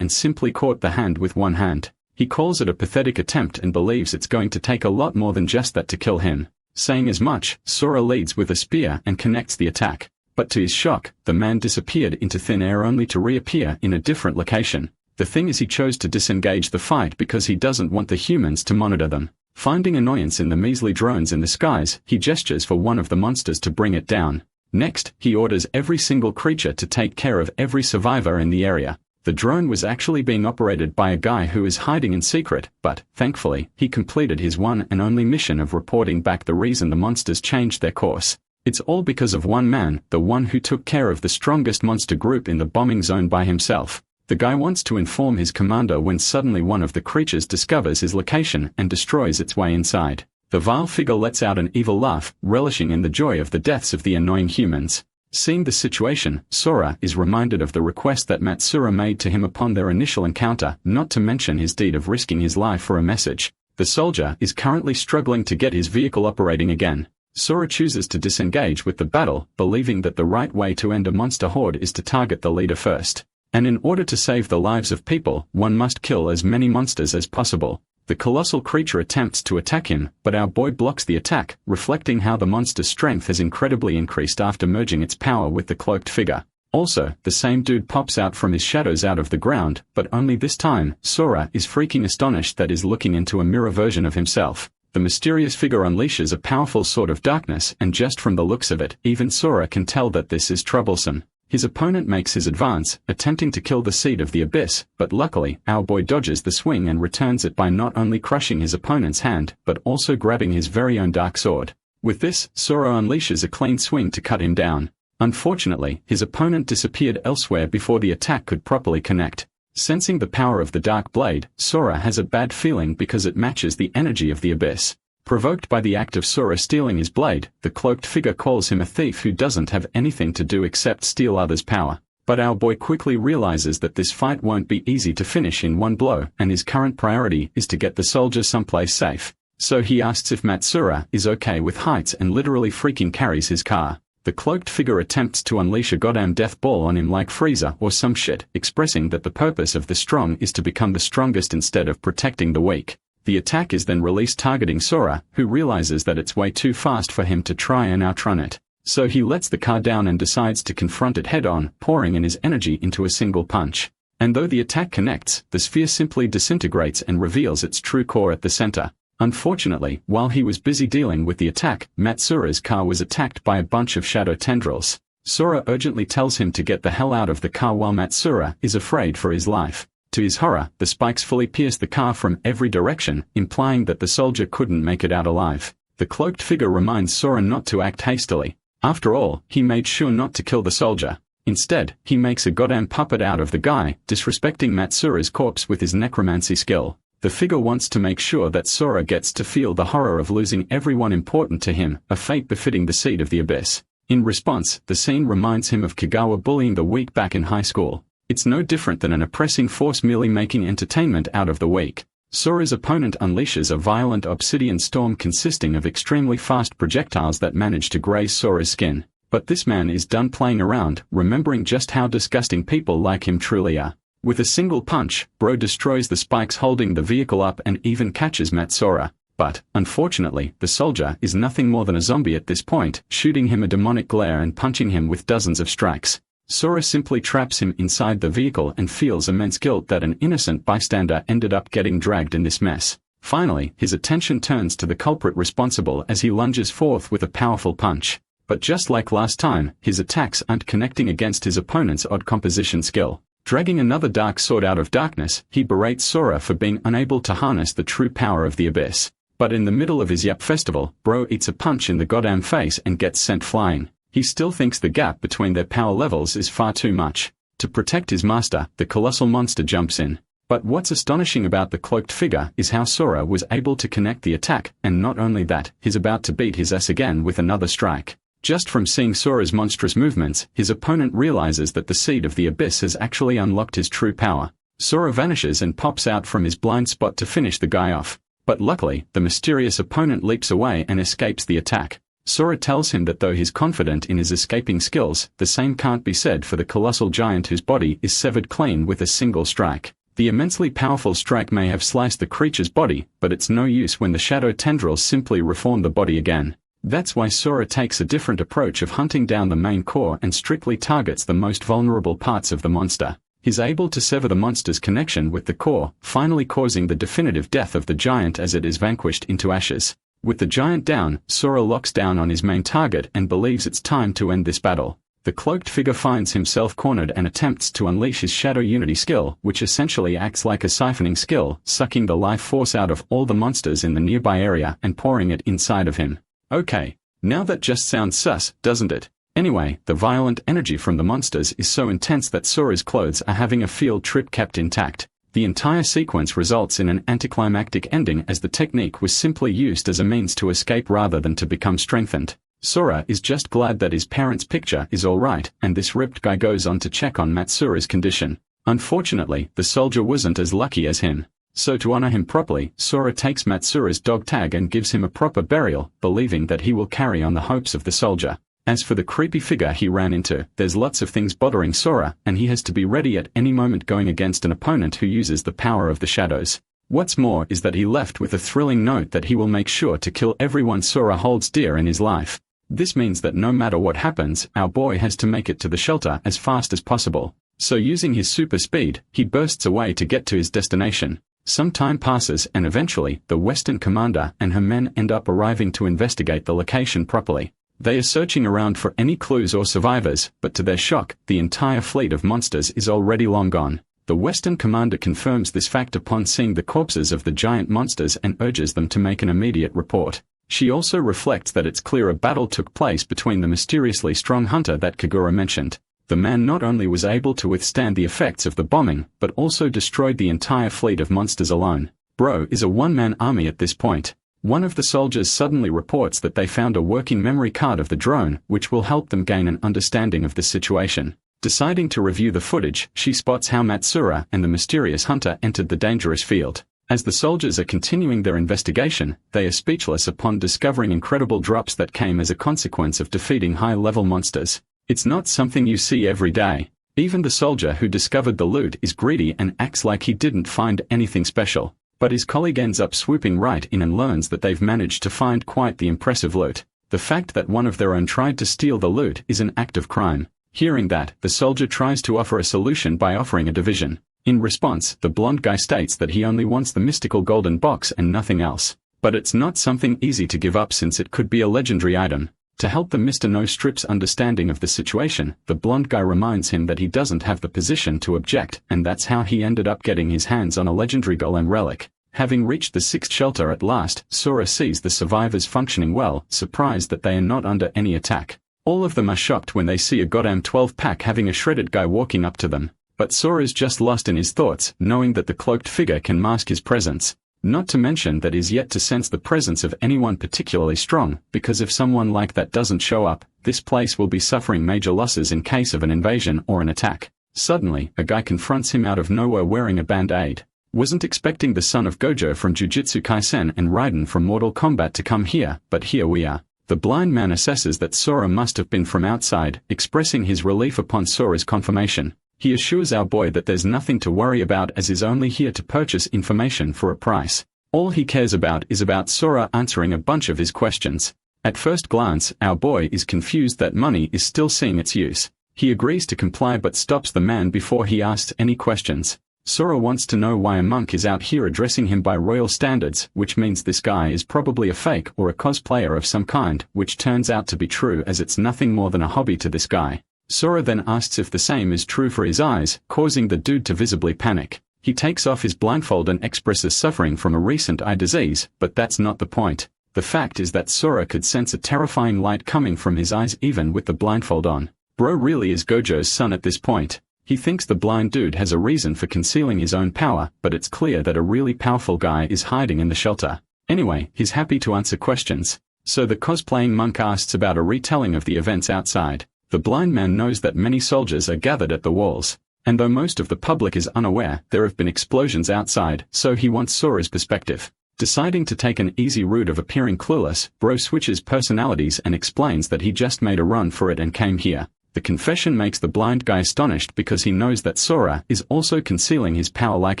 and simply caught the hand with one hand. He calls it a pathetic attempt and believes it's going to take a lot more than just that to kill him. Saying as much, Sora leads with a spear and connects the attack. But to his shock, the man disappeared into thin air only to reappear in a different location. The thing is, he chose to disengage the fight because he doesn't want the humans to monitor them. Finding annoyance in the measly drones in the skies, he gestures for one of the monsters to bring it down. Next, he orders every single creature to take care of every survivor in the area. The drone was actually being operated by a guy who is hiding in secret, but, thankfully, he completed his one and only mission of reporting back the reason the monsters changed their course. It's all because of one man, the one who took care of the strongest monster group in the bombing zone by himself. The guy wants to inform his commander when suddenly one of the creatures discovers his location and destroys its way inside. The vile figure lets out an evil laugh, relishing in the joy of the deaths of the annoying humans. Seeing the situation, Sora is reminded of the request that Matsura made to him upon their initial encounter, not to mention his deed of risking his life for a message. The soldier is currently struggling to get his vehicle operating again. Sora chooses to disengage with the battle, believing that the right way to end a monster horde is to target the leader first. And in order to save the lives of people, one must kill as many monsters as possible. The colossal creature attempts to attack him, but our boy blocks the attack, reflecting how the monster's strength has incredibly increased after merging its power with the cloaked figure. Also, the same dude pops out from his shadows out of the ground, but only this time, Sora is freaking astonished that is looking into a mirror version of himself. The mysterious figure unleashes a powerful sword of darkness, and just from the looks of it, even Sora can tell that this is troublesome. His opponent makes his advance, attempting to kill the seed of the abyss, but luckily, our boy dodges the swing and returns it by not only crushing his opponent's hand, but also grabbing his very own dark sword. With this, Sora unleashes a clean swing to cut him down. Unfortunately, his opponent disappeared elsewhere before the attack could properly connect. Sensing the power of the dark blade, Sora has a bad feeling because it matches the energy of the abyss. Provoked by the act of Sora stealing his blade, the cloaked figure calls him a thief who doesn't have anything to do except steal others' power. But our boy quickly realizes that this fight won't be easy to finish in one blow, and his current priority is to get the soldier someplace safe. So he asks if Matsura is okay with heights and literally freaking carries his car. The cloaked figure attempts to unleash a goddamn death ball on him like Frieza or some shit, expressing that the purpose of the strong is to become the strongest instead of protecting the weak. The attack is then released targeting Sora, who realizes that it's way too fast for him to try and outrun it. So he lets the car down and decides to confront it head-on, pouring in his energy into a single punch. And though the attack connects, the sphere simply disintegrates and reveals its true core at the center. Unfortunately, while he was busy dealing with the attack, Matsura's car was attacked by a bunch of shadow tendrils. Sora urgently tells him to get the hell out of the car while Matsura is afraid for his life. To his horror, the spikes fully pierce the car from every direction, implying that the soldier couldn't make it out alive. The cloaked figure reminds Sora not to act hastily. After all, he made sure not to kill the soldier. Instead, he makes a goddamn puppet out of the guy, disrespecting Matsura's corpse with his necromancy skill. The figure wants to make sure that Sora gets to feel the horror of losing everyone important to him, a fate befitting the seed of the abyss. In response, the scene reminds him of Kagawa bullying the weak back in high school. It's no different than an oppressing force merely making entertainment out of the weak. Sora's opponent unleashes a violent obsidian storm consisting of extremely fast projectiles that manage to graze Sora's skin. But this man is done playing around, remembering just how disgusting people like him truly are. With a single punch, Bro destroys the spikes holding the vehicle up and even catches Matsura. But, unfortunately, the soldier is nothing more than a zombie at this point, shooting him a demonic glare and punching him with dozens of strikes. Sora simply traps him inside the vehicle and feels immense guilt that an innocent bystander ended up getting dragged in this mess. Finally, his attention turns to the culprit responsible as he lunges forth with a powerful punch. But just like last time, his attacks aren't connecting against his opponent's odd composition skill. Dragging another dark sword out of darkness, he berates Sora for being unable to harness the true power of the abyss. But in the middle of his Yup festival, Bro eats a punch in the goddamn face and gets sent flying. He still thinks the gap between their power levels is far too much. To protect his master, the colossal monster jumps in. But what's astonishing about the cloaked figure is how Sora was able to connect the attack, and not only that, he's about to beat his ass again with another strike. Just from seeing Sora's monstrous movements, his opponent realizes that the Seed of the Abyss has actually unlocked his true power. Sora vanishes and pops out from his blind spot to finish the guy off. But luckily, the mysterious opponent leaps away and escapes the attack. Sora tells him that though he's confident in his escaping skills, the same can't be said for the colossal giant whose body is severed clean with a single strike. The immensely powerful strike may have sliced the creature's body, but it's no use when the shadow tendrils simply reform the body again. That's why Sora takes a different approach of hunting down the main core and strictly targets the most vulnerable parts of the monster. He's able to sever the monster's connection with the core, finally causing the definitive death of the giant as it is vanquished into ashes. With the giant down, Sora locks down on his main target and believes it's time to end this battle. The cloaked figure finds himself cornered and attempts to unleash his Shadow Unity skill, which essentially acts like a siphoning skill, sucking the life force out of all the monsters in the nearby area and pouring it inside of him. Okay, now that just sounds sus, doesn't it? Anyway, the violent energy from the monsters is so intense that Sora's clothes are having a field trip kept intact. The entire sequence results in an anticlimactic ending as the technique was simply used as a means to escape rather than to become strengthened. Sora is just glad that his parents' picture is alright, and this ripped guy goes on to check on Matsura's condition. Unfortunately, the soldier wasn't as lucky as him. So to honor him properly, Sora takes Matsura's dog tag and gives him a proper burial, believing that he will carry on the hopes of the soldier. As for the creepy figure he ran into, there's lots of things bothering Sora, and he has to be ready at any moment going against an opponent who uses the power of the shadows. What's more is that he left with a thrilling note that he will make sure to kill everyone Sora holds dear in his life. This means that no matter what happens, our boy has to make it to the shelter as fast as possible. So using his super speed, he bursts away to get to his destination. Some time passes and eventually, the Western commander and her men end up arriving to investigate the location properly. They are searching around for any clues or survivors, but to their shock, the entire fleet of monsters is already long gone. The Western commander confirms this fact upon seeing the corpses of the giant monsters and urges them to make an immediate report. She also reflects that it's clear a battle took place between the mysteriously strong hunter that Kagura mentioned. The man not only was able to withstand the effects of the bombing, but also destroyed the entire fleet of monsters alone. Bro is a one-man army at this point. One of the soldiers suddenly reports that they found a working memory card of the drone, which will help them gain an understanding of the situation. Deciding to review the footage, she spots how Matsura and the mysterious hunter entered the dangerous field. As the soldiers are continuing their investigation, they are speechless upon discovering incredible drops that came as a consequence of defeating high-level monsters. It's not something you see every day. Even the soldier who discovered the loot is greedy and acts like he didn't find anything special. But his colleague ends up swooping right in and learns that they've managed to find quite the impressive loot. The fact that one of their own tried to steal the loot is an act of crime. Hearing that, the soldier tries to offer a solution by offering a division. In response, the blonde guy states that he only wants the mystical golden box and nothing else. But it's not something easy to give up since it could be a legendary item. To help the Mr. No Strip's understanding of the situation, the blonde guy reminds him that he doesn't have the position to object, and that's how he ended up getting his hands on a legendary golem relic. Having reached the sixth shelter at last, Sora sees the survivors functioning well, surprised that they are not under any attack. All of them are shocked when they see a goddamn 12-pack having a shredded guy walking up to them. But Sora's just lost in his thoughts, knowing that the cloaked figure can mask his presence. Not to mention that he's yet to sense the presence of anyone particularly strong, because if someone like that doesn't show up, this place will be suffering major losses in case of an invasion or an attack. Suddenly, a guy confronts him out of nowhere wearing a band-aid. Wasn't expecting the son of Gojo from Jujutsu Kaisen and Raiden from Mortal Kombat to come here, but here we are. The blind man assesses that Sora must have been from outside, expressing his relief upon Sora's confirmation. He assures our boy that there's nothing to worry about as he's only here to purchase information for a price. All he cares about is about Sora answering a bunch of his questions. At first glance, our boy is confused that money is still seeing its use. He agrees to comply but stops the man before he asks any questions. Sora wants to know why a monk is out here addressing him by royal standards, which means this guy is probably a fake or a cosplayer of some kind, which turns out to be true as it's nothing more than a hobby to this guy. Sora then asks if the same is true for his eyes, causing the dude to visibly panic. He takes off his blindfold and expresses suffering from a recent eye disease, but that's not the point. The fact is that Sora could sense a terrifying light coming from his eyes even with the blindfold on. Bro really is Gojo's son at this point. He thinks the blind dude has a reason for concealing his own power, but it's clear that a really powerful guy is hiding in the shelter. Anyway, he's happy to answer questions. So the cosplaying monk asks about a retelling of the events outside. The blind man knows that many soldiers are gathered at the walls. And though most of the public is unaware, there have been explosions outside, so he wants Sora's perspective. Deciding to take an easy route of appearing clueless, Bro switches personalities and explains that he just made a run for it and came here. The confession makes the blind guy astonished because he knows that Sora is also concealing his power like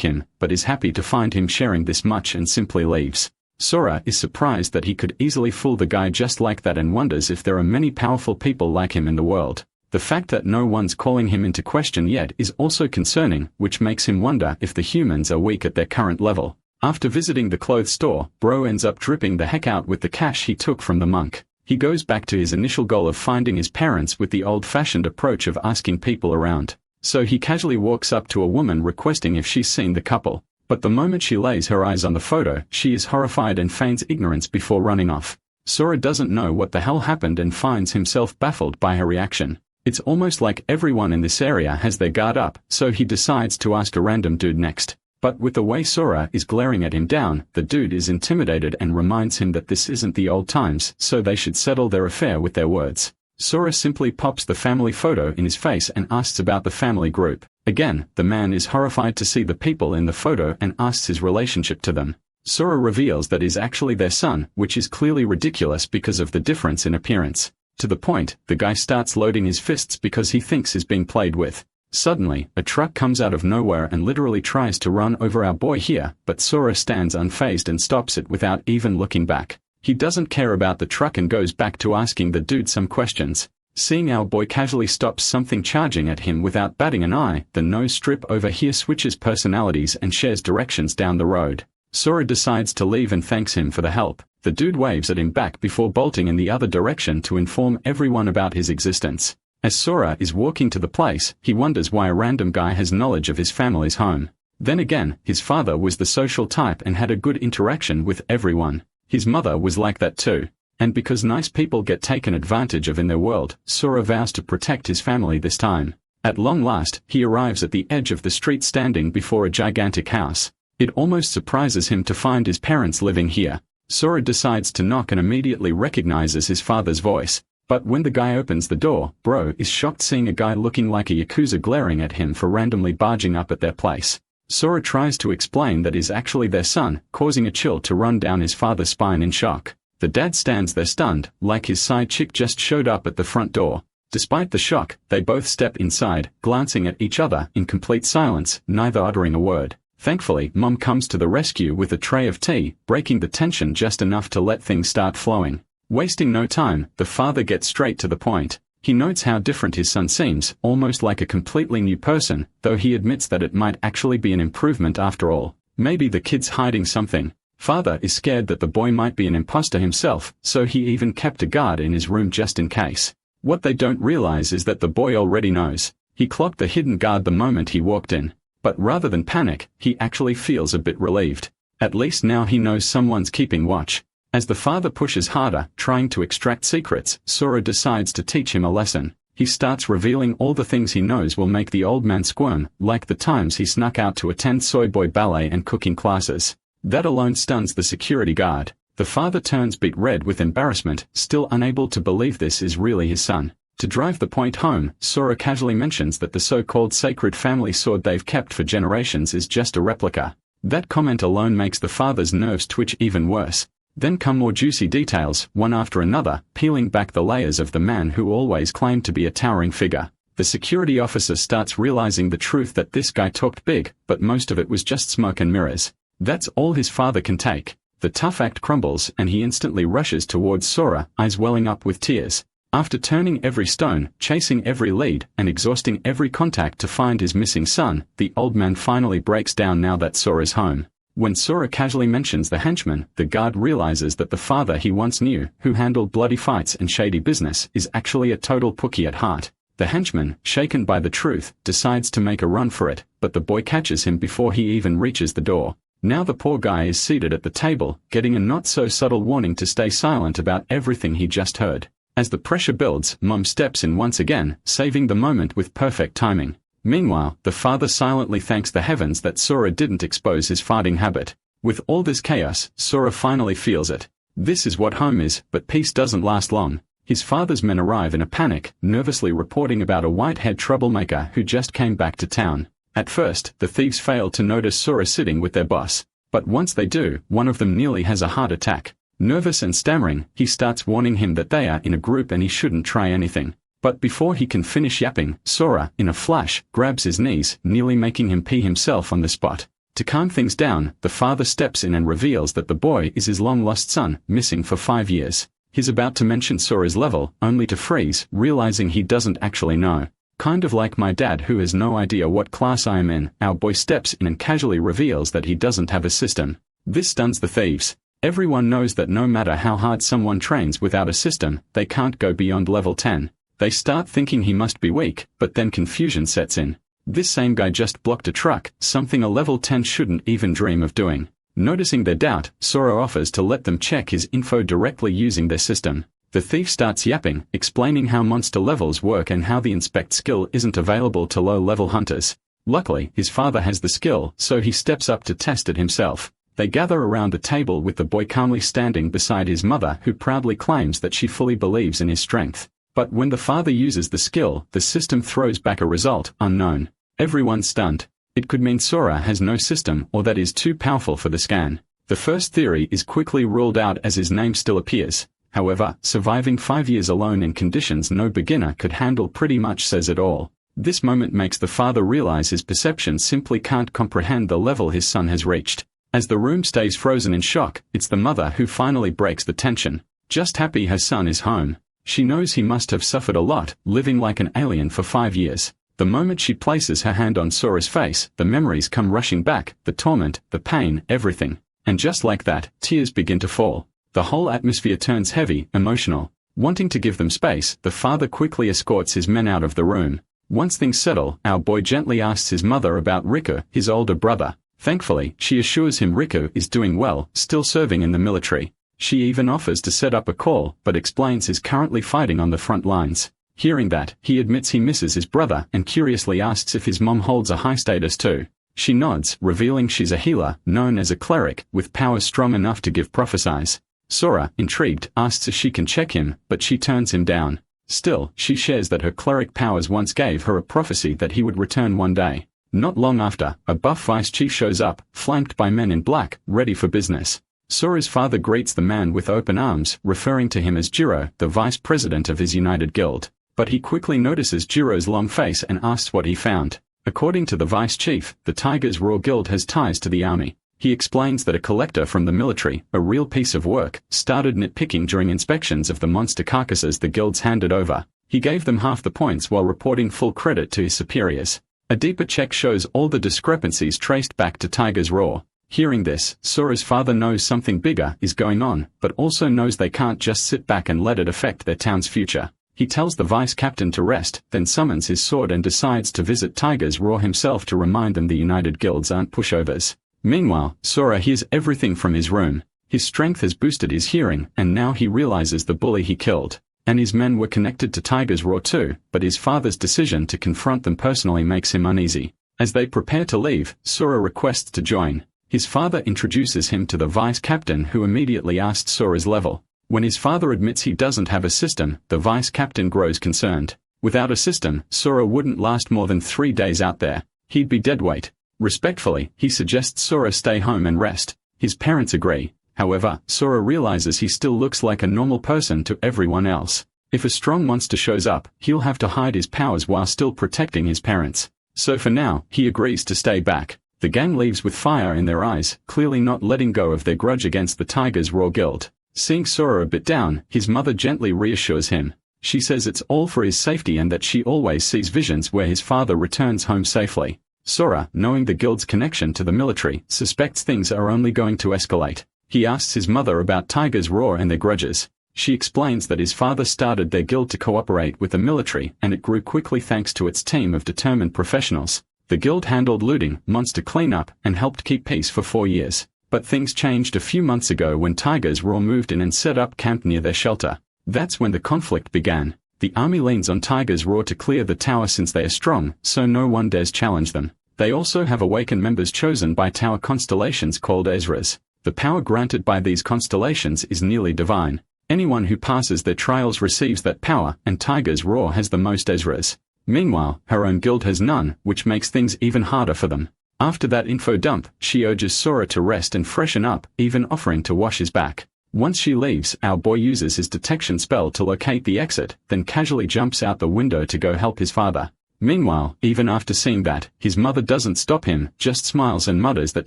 him, but is happy to find him sharing this much and simply leaves. Sora is surprised that he could easily fool the guy just like that and wonders if there are many powerful people like him in the world. The fact that no one's calling him into question yet is also concerning, which makes him wonder if the humans are weak at their current level. After visiting the clothes store, Bro ends up dripping the heck out with the cash he took from the monk. He goes back to his initial goal of finding his parents with the old-fashioned approach of asking people around. So he casually walks up to a woman requesting if she's seen the couple. But the moment she lays her eyes on the photo, she is horrified and feigns ignorance before running off. Sora doesn't know what the hell happened and finds himself baffled by her reaction. It's almost like everyone in this area has their guard up, so he decides to ask a random dude next. But with the way Sora is glaring at him down, the dude is intimidated and reminds him that this isn't the old times, so they should settle their affair with their words. Sora simply pops the family photo in his face and asks about the family group. Again, the man is horrified to see the people in the photo and asks his relationship to them. Sora reveals that is actually their son, which is clearly ridiculous because of the difference in appearance. To the point, the guy starts loading his fists because he thinks he's being played with. Suddenly, a truck comes out of nowhere and literally tries to run over our boy here, but Sora stands unfazed and stops it without even looking back. He doesn't care about the truck and goes back to asking the dude some questions. Seeing our boy casually stops something charging at him without batting an eye, the nose strip over here switches personalities and shares directions down the road. Sora decides to leave and thanks him for the help. The dude waves at him back before bolting in the other direction to inform everyone about his existence. As Sora is walking to the place, he wonders why a random guy has knowledge of his family's home. Then again, his father was the social type and had a good interaction with everyone. His mother was like that too. And because nice people get taken advantage of in their world, Sora vows to protect his family this time. At long last, he arrives at the edge of the street standing before a gigantic house. It almost surprises him to find his parents living here. Sora decides to knock and immediately recognizes his father's voice. But when the guy opens the door, Bro is shocked seeing a guy looking like a yakuza glaring at him for randomly barging up at their place. Sora tries to explain that is actually their son, causing a chill to run down his father's spine in shock. The dad stands there stunned, like his side chick just showed up at the front door. Despite the shock, they both step inside, glancing at each other in complete silence, neither uttering a word. Thankfully, Mom comes to the rescue with a tray of tea, breaking the tension just enough to let things start flowing. Wasting no time, the father gets straight to the point. He notes how different his son seems, almost like a completely new person, though he admits that it might actually be an improvement after all. Maybe the kid's hiding something. Father is scared that the boy might be an imposter himself, so he even kept a guard in his room just in case. What they don't realize is that the boy already knows. He clocked the hidden guard the moment he walked in. But rather than panic, he actually feels a bit relieved. At least now he knows someone's keeping watch. As the father pushes harder, trying to extract secrets, Sora decides to teach him a lesson. He starts revealing all the things he knows will make the old man squirm, like the times he snuck out to attend soy boy ballet and cooking classes. That alone stuns the security guard. The father turns beet red with embarrassment, still unable to believe this is really his son. To drive the point home, Sora casually mentions that the so-called sacred family sword they've kept for generations is just a replica. That comment alone makes the father's nerves twitch even worse. Then come more juicy details, one after another, peeling back the layers of the man who always claimed to be a towering figure. The security officer starts realizing the truth that this guy talked big, but most of it was just smoke and mirrors. That's all his father can take. The tough act crumbles and he instantly rushes towards Sora, eyes welling up with tears. After turning every stone, chasing every lead, and exhausting every contact to find his missing son, the old man finally breaks down now that Sora's home. When Sora casually mentions the henchman, the guard realizes that the father he once knew, who handled bloody fights and shady business, is actually a total pookie at heart. The henchman, shaken by the truth, decides to make a run for it, but the boy catches him before he even reaches the door. Now the poor guy is seated at the table, getting a not-so-subtle warning to stay silent about everything he just heard. As the pressure builds, Mom steps in once again, saving the moment with perfect timing. Meanwhile, the father silently thanks the heavens that Sora didn't expose his farting habit. With all this chaos, Sora finally feels it. This is what home is, but peace doesn't last long. His father's men arrive in a panic, nervously reporting about a white-haired troublemaker who just came back to town. At first, the thieves fail to notice Sora sitting with their boss. But once they do, one of them nearly has a heart attack. Nervous and stammering, he starts warning him that they are in a group and he shouldn't try anything. But before he can finish yapping, Sora, in a flash, grabs his knees, nearly making him pee himself on the spot. To calm things down, the father steps in and reveals that the boy is his long-lost son, missing for 5 years. He's about to mention Sora's level, only to freeze, realizing he doesn't actually know. Kind of like my dad who has no idea what class I am in, our boy steps in and casually reveals that he doesn't have a system. This stuns the thieves. Everyone knows that no matter how hard someone trains without a system, they can't go beyond level 10. They start thinking he must be weak, but then confusion sets in. This same guy just blocked a truck, something a level 10 shouldn't even dream of doing. Noticing their doubt, Sora offers to let them check his info directly using their system. The thief starts yapping, explaining how monster levels work and how the inspect skill isn't available to low-level hunters. Luckily, his father has the skill, so he steps up to test it himself. They gather around the table with the boy calmly standing beside his mother who proudly claims that she fully believes in his strength. But when the father uses the skill, the system throws back a result, unknown. Everyone's stunned. It could mean Sora has no system or that is too powerful for the scan. The first theory is quickly ruled out as his name still appears. However, surviving 5 years alone in conditions no beginner could handle pretty much says it all. This moment makes the father realize his perception simply can't comprehend the level his son has reached. As the room stays frozen in shock, it's the mother who finally breaks the tension. Just happy her son is home. She knows he must have suffered a lot, living like an alien for 5 years. The moment she places her hand on Sora's face, the memories come rushing back, the torment, the pain, everything. And just like that, tears begin to fall. The whole atmosphere turns heavy, emotional. Wanting to give them space, the father quickly escorts his men out of the room. Once things settle, our boy gently asks his mother about Riku, his older brother. Thankfully, she assures him Riku is doing well, still serving in the military. She even offers to set up a call, but explains he's currently fighting on the front lines. Hearing that, he admits he misses his brother and curiously asks if his mom holds a high status too. She nods, revealing she's a healer, known as a cleric, with powers strong enough to give prophecies. Sora, intrigued, asks if she can check him, but she turns him down. Still, she shares that her cleric powers once gave her a prophecy that he would return one day. Not long after, a buff vice chief shows up, flanked by men in black, ready for business. Sora's father greets the man with open arms, referring to him as Jiro, the vice president of his united guild. But he quickly notices Jiro's long face and asks what he found. According to the vice chief, the Tiger's Raw Guild has ties to the army. He explains that a collector from the military, a real piece of work, started nitpicking during inspections of the monster carcasses the guilds handed over. He gave them half the points while reporting full credit to his superiors. A deeper check shows all the discrepancies traced back to Tiger's Raw. Hearing this, Sora's father knows something bigger is going on, but also knows they can't just sit back and let it affect their town's future. He tells the vice captain to rest, then summons his sword and decides to visit Tiger's Raw himself to remind them the united guilds aren't pushovers. Meanwhile, Sora hears everything from his room. His strength has boosted his hearing, and now he realizes the bully he killed. And his men were connected to Tiger's Raw too, but his father's decision to confront them personally makes him uneasy. As they prepare to leave, Sora requests to join. His father introduces him to the vice captain who immediately asks Sora's level. When his father admits he doesn't have a system, the vice captain grows concerned. Without a system, Sora wouldn't last more than 3 days out there. He'd be deadweight. Respectfully, he suggests Sora stay home and rest. His parents agree. However, Sora realizes he still looks like a normal person to everyone else. If a strong monster shows up, he'll have to hide his powers while still protecting his parents. So for now, he agrees to stay back. The gang leaves with fire in their eyes, clearly not letting go of their grudge against the Tiger's Raw Guild. Seeing Sora a bit down, his mother gently reassures him. She says it's all for his safety and that she always sees visions where his father returns home safely. Sora, knowing the guild's connection to the military, suspects things are only going to escalate. He asks his mother about Tiger's Raw and their grudges. She explains that his father started their guild to cooperate with the military and it grew quickly thanks to its team of determined professionals. The guild handled looting, monster cleanup, and helped keep peace for 4 years. But things changed a few months ago when Tigers Raw moved in and set up camp near their shelter. That's when the conflict began. The army leans on Tigers Raw to clear the tower since they are strong, so no one dares challenge them. They also have awakened members chosen by tower constellations called Ezras. The power granted by these constellations is nearly divine. Anyone who passes their trials receives that power, and Tigers Raw has the most Ezras. Meanwhile, her own guild has none, which makes things even harder for them. After that info dump, she urges Sora to rest and freshen up, even offering to wash his back. Once she leaves, our boy uses his detection spell to locate the exit, then casually jumps out the window to go help his father. Meanwhile, even after seeing that, his mother doesn't stop him, just smiles and mutters that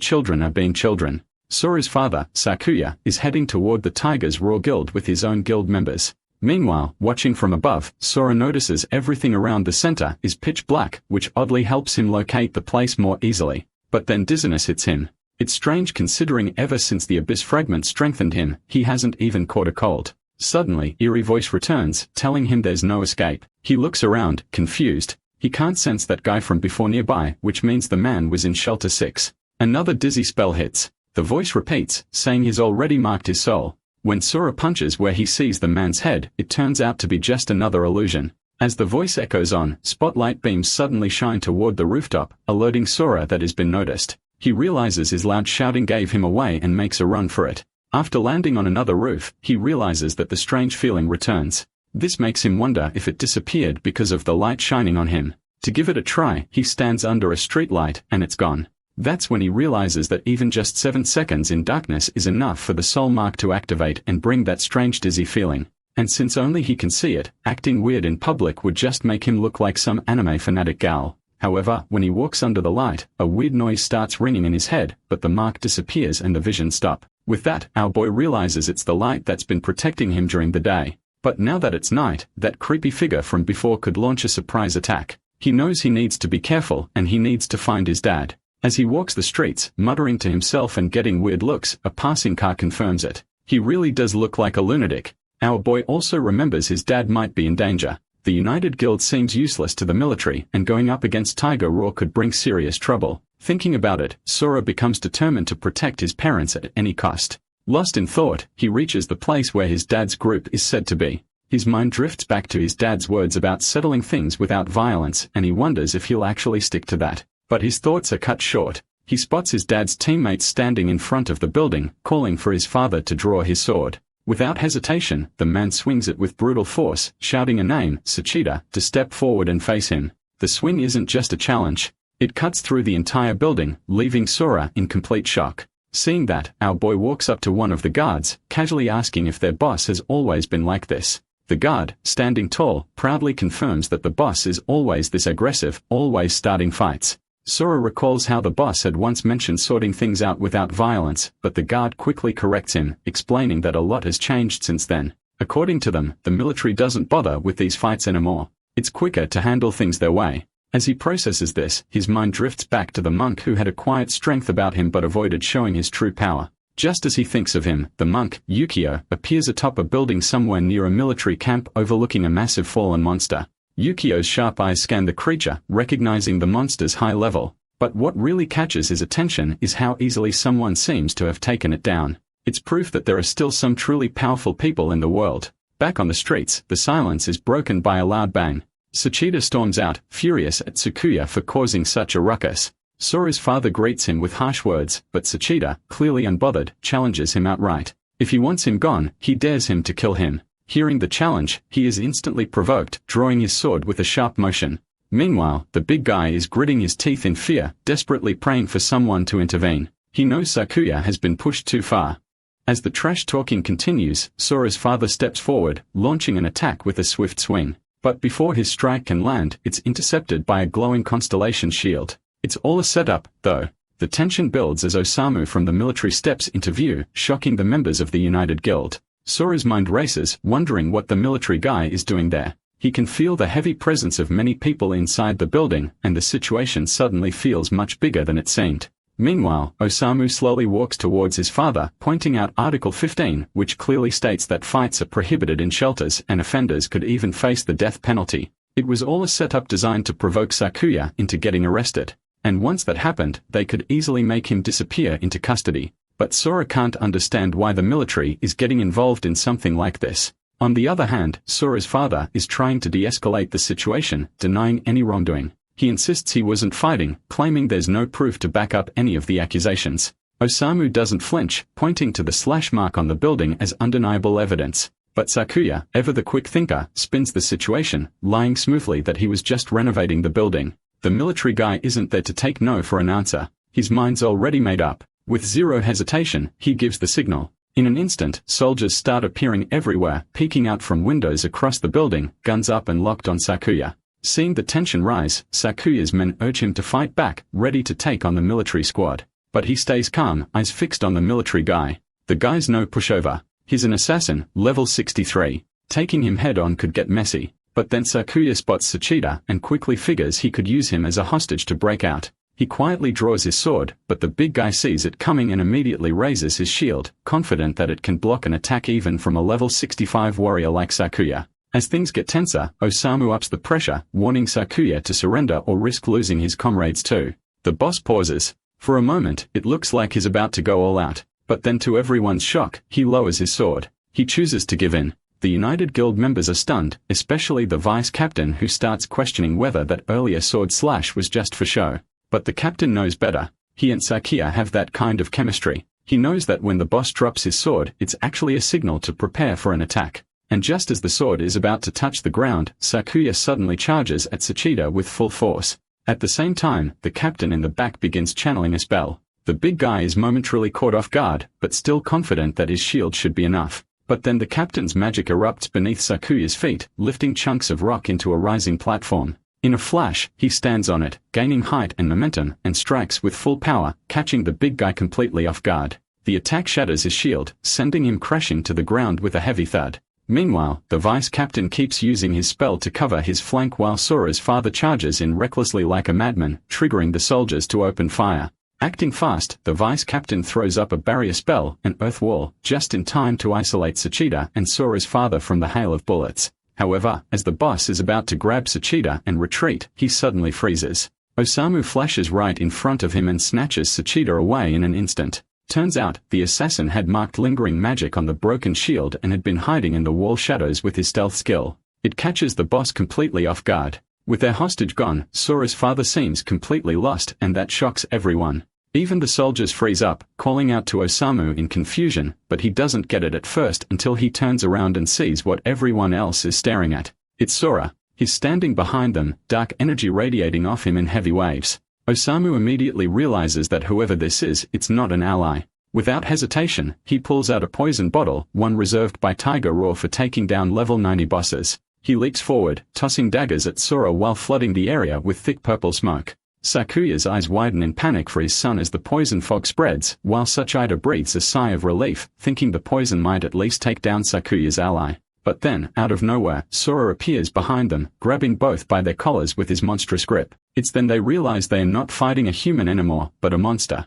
children are being children. Sora's father, Sakuya, is heading toward the Tigers Raw Guild with his own guild members. Meanwhile, watching from above, Sora notices everything around the center is pitch black, which oddly helps him locate the place more easily. But then dizziness hits him. It's strange considering ever since the abyss fragment strengthened him, he hasn't even caught a cold. Suddenly, eerie voice returns, telling him there's no escape. He looks around, confused. He can't sense that guy from before nearby, which means the man was in Shelter 6. Another dizzy spell hits. The voice repeats, saying he's already marked his soul. When Sora punches where he sees the man's head, it turns out to be just another illusion. As the voice echoes on, spotlight beams suddenly shine toward the rooftop, alerting Sora that has been noticed. He realizes his loud shouting gave him away and makes a run for it. After landing on another roof, he realizes that the strange feeling returns. This makes him wonder if it disappeared because of the light shining on him. To give it a try, he stands under a street light, and it's gone. That's when he realizes that even just 7 seconds in darkness is enough for the soul mark to activate and bring that strange dizzy feeling. And since only he can see it, acting weird in public would just make him look like some anime fanatic gal. However, when he walks under the light, a weird noise starts ringing in his head, but the mark disappears and the vision stops. With that, our boy realizes it's the light that's been protecting him during the day. But now that it's night, that creepy figure from before could launch a surprise attack. He knows he needs to be careful, and he needs to find his dad. As he walks the streets, muttering to himself and getting weird looks, a passing car confirms it. He really does look like a lunatic. Our boy also remembers his dad might be in danger. The United Guild seems useless to the military, and going up against Tiger Raw could bring serious trouble. Thinking about it, Sora becomes determined to protect his parents at any cost. Lost in thought, he reaches the place where his dad's group is said to be. His mind drifts back to his dad's words about settling things without violence, and he wonders if he'll actually stick to that. But his thoughts are cut short. He spots his dad's teammates standing in front of the building, calling for his father to draw his sword. Without hesitation, the man swings it with brutal force, shouting a name, Sachida, to step forward and face him. The swing isn't just a challenge. It cuts through the entire building, leaving Sora in complete shock. Seeing that, our boy walks up to one of the guards, casually asking if their boss has always been like this. The guard, standing tall, proudly confirms that the boss is always this aggressive, always starting fights. Sora recalls how the boss had once mentioned sorting things out without violence, but the guard quickly corrects him, explaining that a lot has changed since then. According to them, the military doesn't bother with these fights anymore. It's quicker to handle things their way. As he processes this, his mind drifts back to the monk who had a quiet strength about him but avoided showing his true power. Just as he thinks of him, the monk, Yukio, appears atop a building somewhere near a military camp overlooking a massive fallen monster. Yukio's sharp eyes scan the creature, recognizing the monster's high level. But what really catches his attention is how easily someone seems to have taken it down. It's proof that there are still some truly powerful people in the world. Back on the streets, the silence is broken by a loud bang. Sachida storms out, furious at Sakuya for causing such a ruckus. Sora's father greets him with harsh words, but Sachida, clearly unbothered, challenges him outright. If he wants him gone, he dares him to kill him. Hearing the challenge, he is instantly provoked, drawing his sword with a sharp motion. Meanwhile, the big guy is gritting his teeth in fear, desperately praying for someone to intervene. He knows Sakuya has been pushed too far. As the trash talking continues, Sora's father steps forward, launching an attack with a swift swing. But before his strike can land, it's intercepted by a glowing constellation shield. It's all a setup, though. The tension builds as Osamu from the military steps into view, shocking the members of the United Guild. Sora's mind races, wondering what the military guy is doing there. He can feel the heavy presence of many people inside the building, and the situation suddenly feels much bigger than it seemed. Meanwhile, Osamu slowly walks towards his father, pointing out Article 15, which clearly states that fights are prohibited in shelters and offenders could even face the death penalty. It was all a setup designed to provoke Sakuya into getting arrested. and once that happened, they could easily make him disappear into custody. But Sora can't understand why the military is getting involved in something like this. On the other hand, Sora's father is trying to de-escalate the situation, denying any wrongdoing. He insists he wasn't fighting, claiming there's no proof to back up any of the accusations. Osamu doesn't flinch, pointing to the slash mark on the building as undeniable evidence. But Sakuya, ever the quick thinker, spins the situation, lying smoothly that he was just renovating the building. The military guy isn't there to take no for an answer. His mind's already made up. With zero hesitation, he gives the signal. In an instant, soldiers start appearing everywhere, peeking out from windows across the building, guns up and locked on Sakuya. Seeing the tension rise, Sakuya's men urge him to fight back, ready to take on the military squad. But he stays calm, eyes fixed on the military guy. The guy's no pushover. He's an assassin, level 63. Taking him head-on could get messy. But then Sakuya spots Sachida and quickly figures he could use him as a hostage to break out. He quietly draws his sword, but the big guy sees it coming and immediately raises his shield, confident that it can block an attack even from a level 65 warrior like Sakuya. As things get tenser, Osamu ups the pressure, warning Sakuya to surrender or risk losing his comrades too. The boss pauses. For a moment, it looks like he's about to go all out, but then to everyone's shock, he lowers his sword. He chooses to give in. The United Guild members are stunned, especially the vice captain who starts questioning whether that earlier sword slash was just for show. But the captain knows better. He and Sakuya have that kind of chemistry. He knows that when the boss drops his sword, it's actually a signal to prepare for an attack. And just as the sword is about to touch the ground, Sakuya suddenly charges at Sachida with full force. At the same time, the captain in the back begins channeling a spell. The big guy is momentarily caught off guard, but still confident that his shield should be enough. But then the captain's magic erupts beneath Sakuya's feet, lifting chunks of rock into a rising platform. In a flash, he stands on it, gaining height and momentum, and strikes with full power, catching the big guy completely off guard. The attack shatters his shield, sending him crashing to the ground with a heavy thud. Meanwhile, the vice captain keeps using his spell to cover his flank while Sora's father charges in recklessly like a madman, triggering the soldiers to open fire. Acting fast, the vice captain throws up a barrier spell, an earth wall, just in time to isolate Sachida and Sora's father from the hail of bullets. However, as the boss is about to grab Sachida and retreat, he suddenly freezes. Osamu flashes right in front of him and snatches Sachida away in an instant. Turns out, the assassin had marked lingering magic on the broken shield and had been hiding in the wall shadows with his stealth skill. It catches the boss completely off guard. With their hostage gone, Sora's father seems completely lost, and that shocks everyone. Even the soldiers freeze up, calling out to Osamu in confusion, but he doesn't get it at first until he turns around and sees what everyone else is staring at. It's Sora. He's standing behind them, dark energy radiating off him in heavy waves. Osamu immediately realizes that whoever this is, it's not an ally. Without hesitation, he pulls out a poison bottle, one reserved by Tiger Raw for taking down level 90 bosses. He leaps forward, tossing daggers at Sora while flooding the area with thick purple smoke. Sakuya's eyes widen in panic for his son as the poison fog spreads, while Sachida breathes a sigh of relief, thinking the poison might at least take down Sakuya's ally. But then, out of nowhere, Sora appears behind them, grabbing both by their collars with his monstrous grip. It's then they realize they are not fighting a human anymore, but a monster.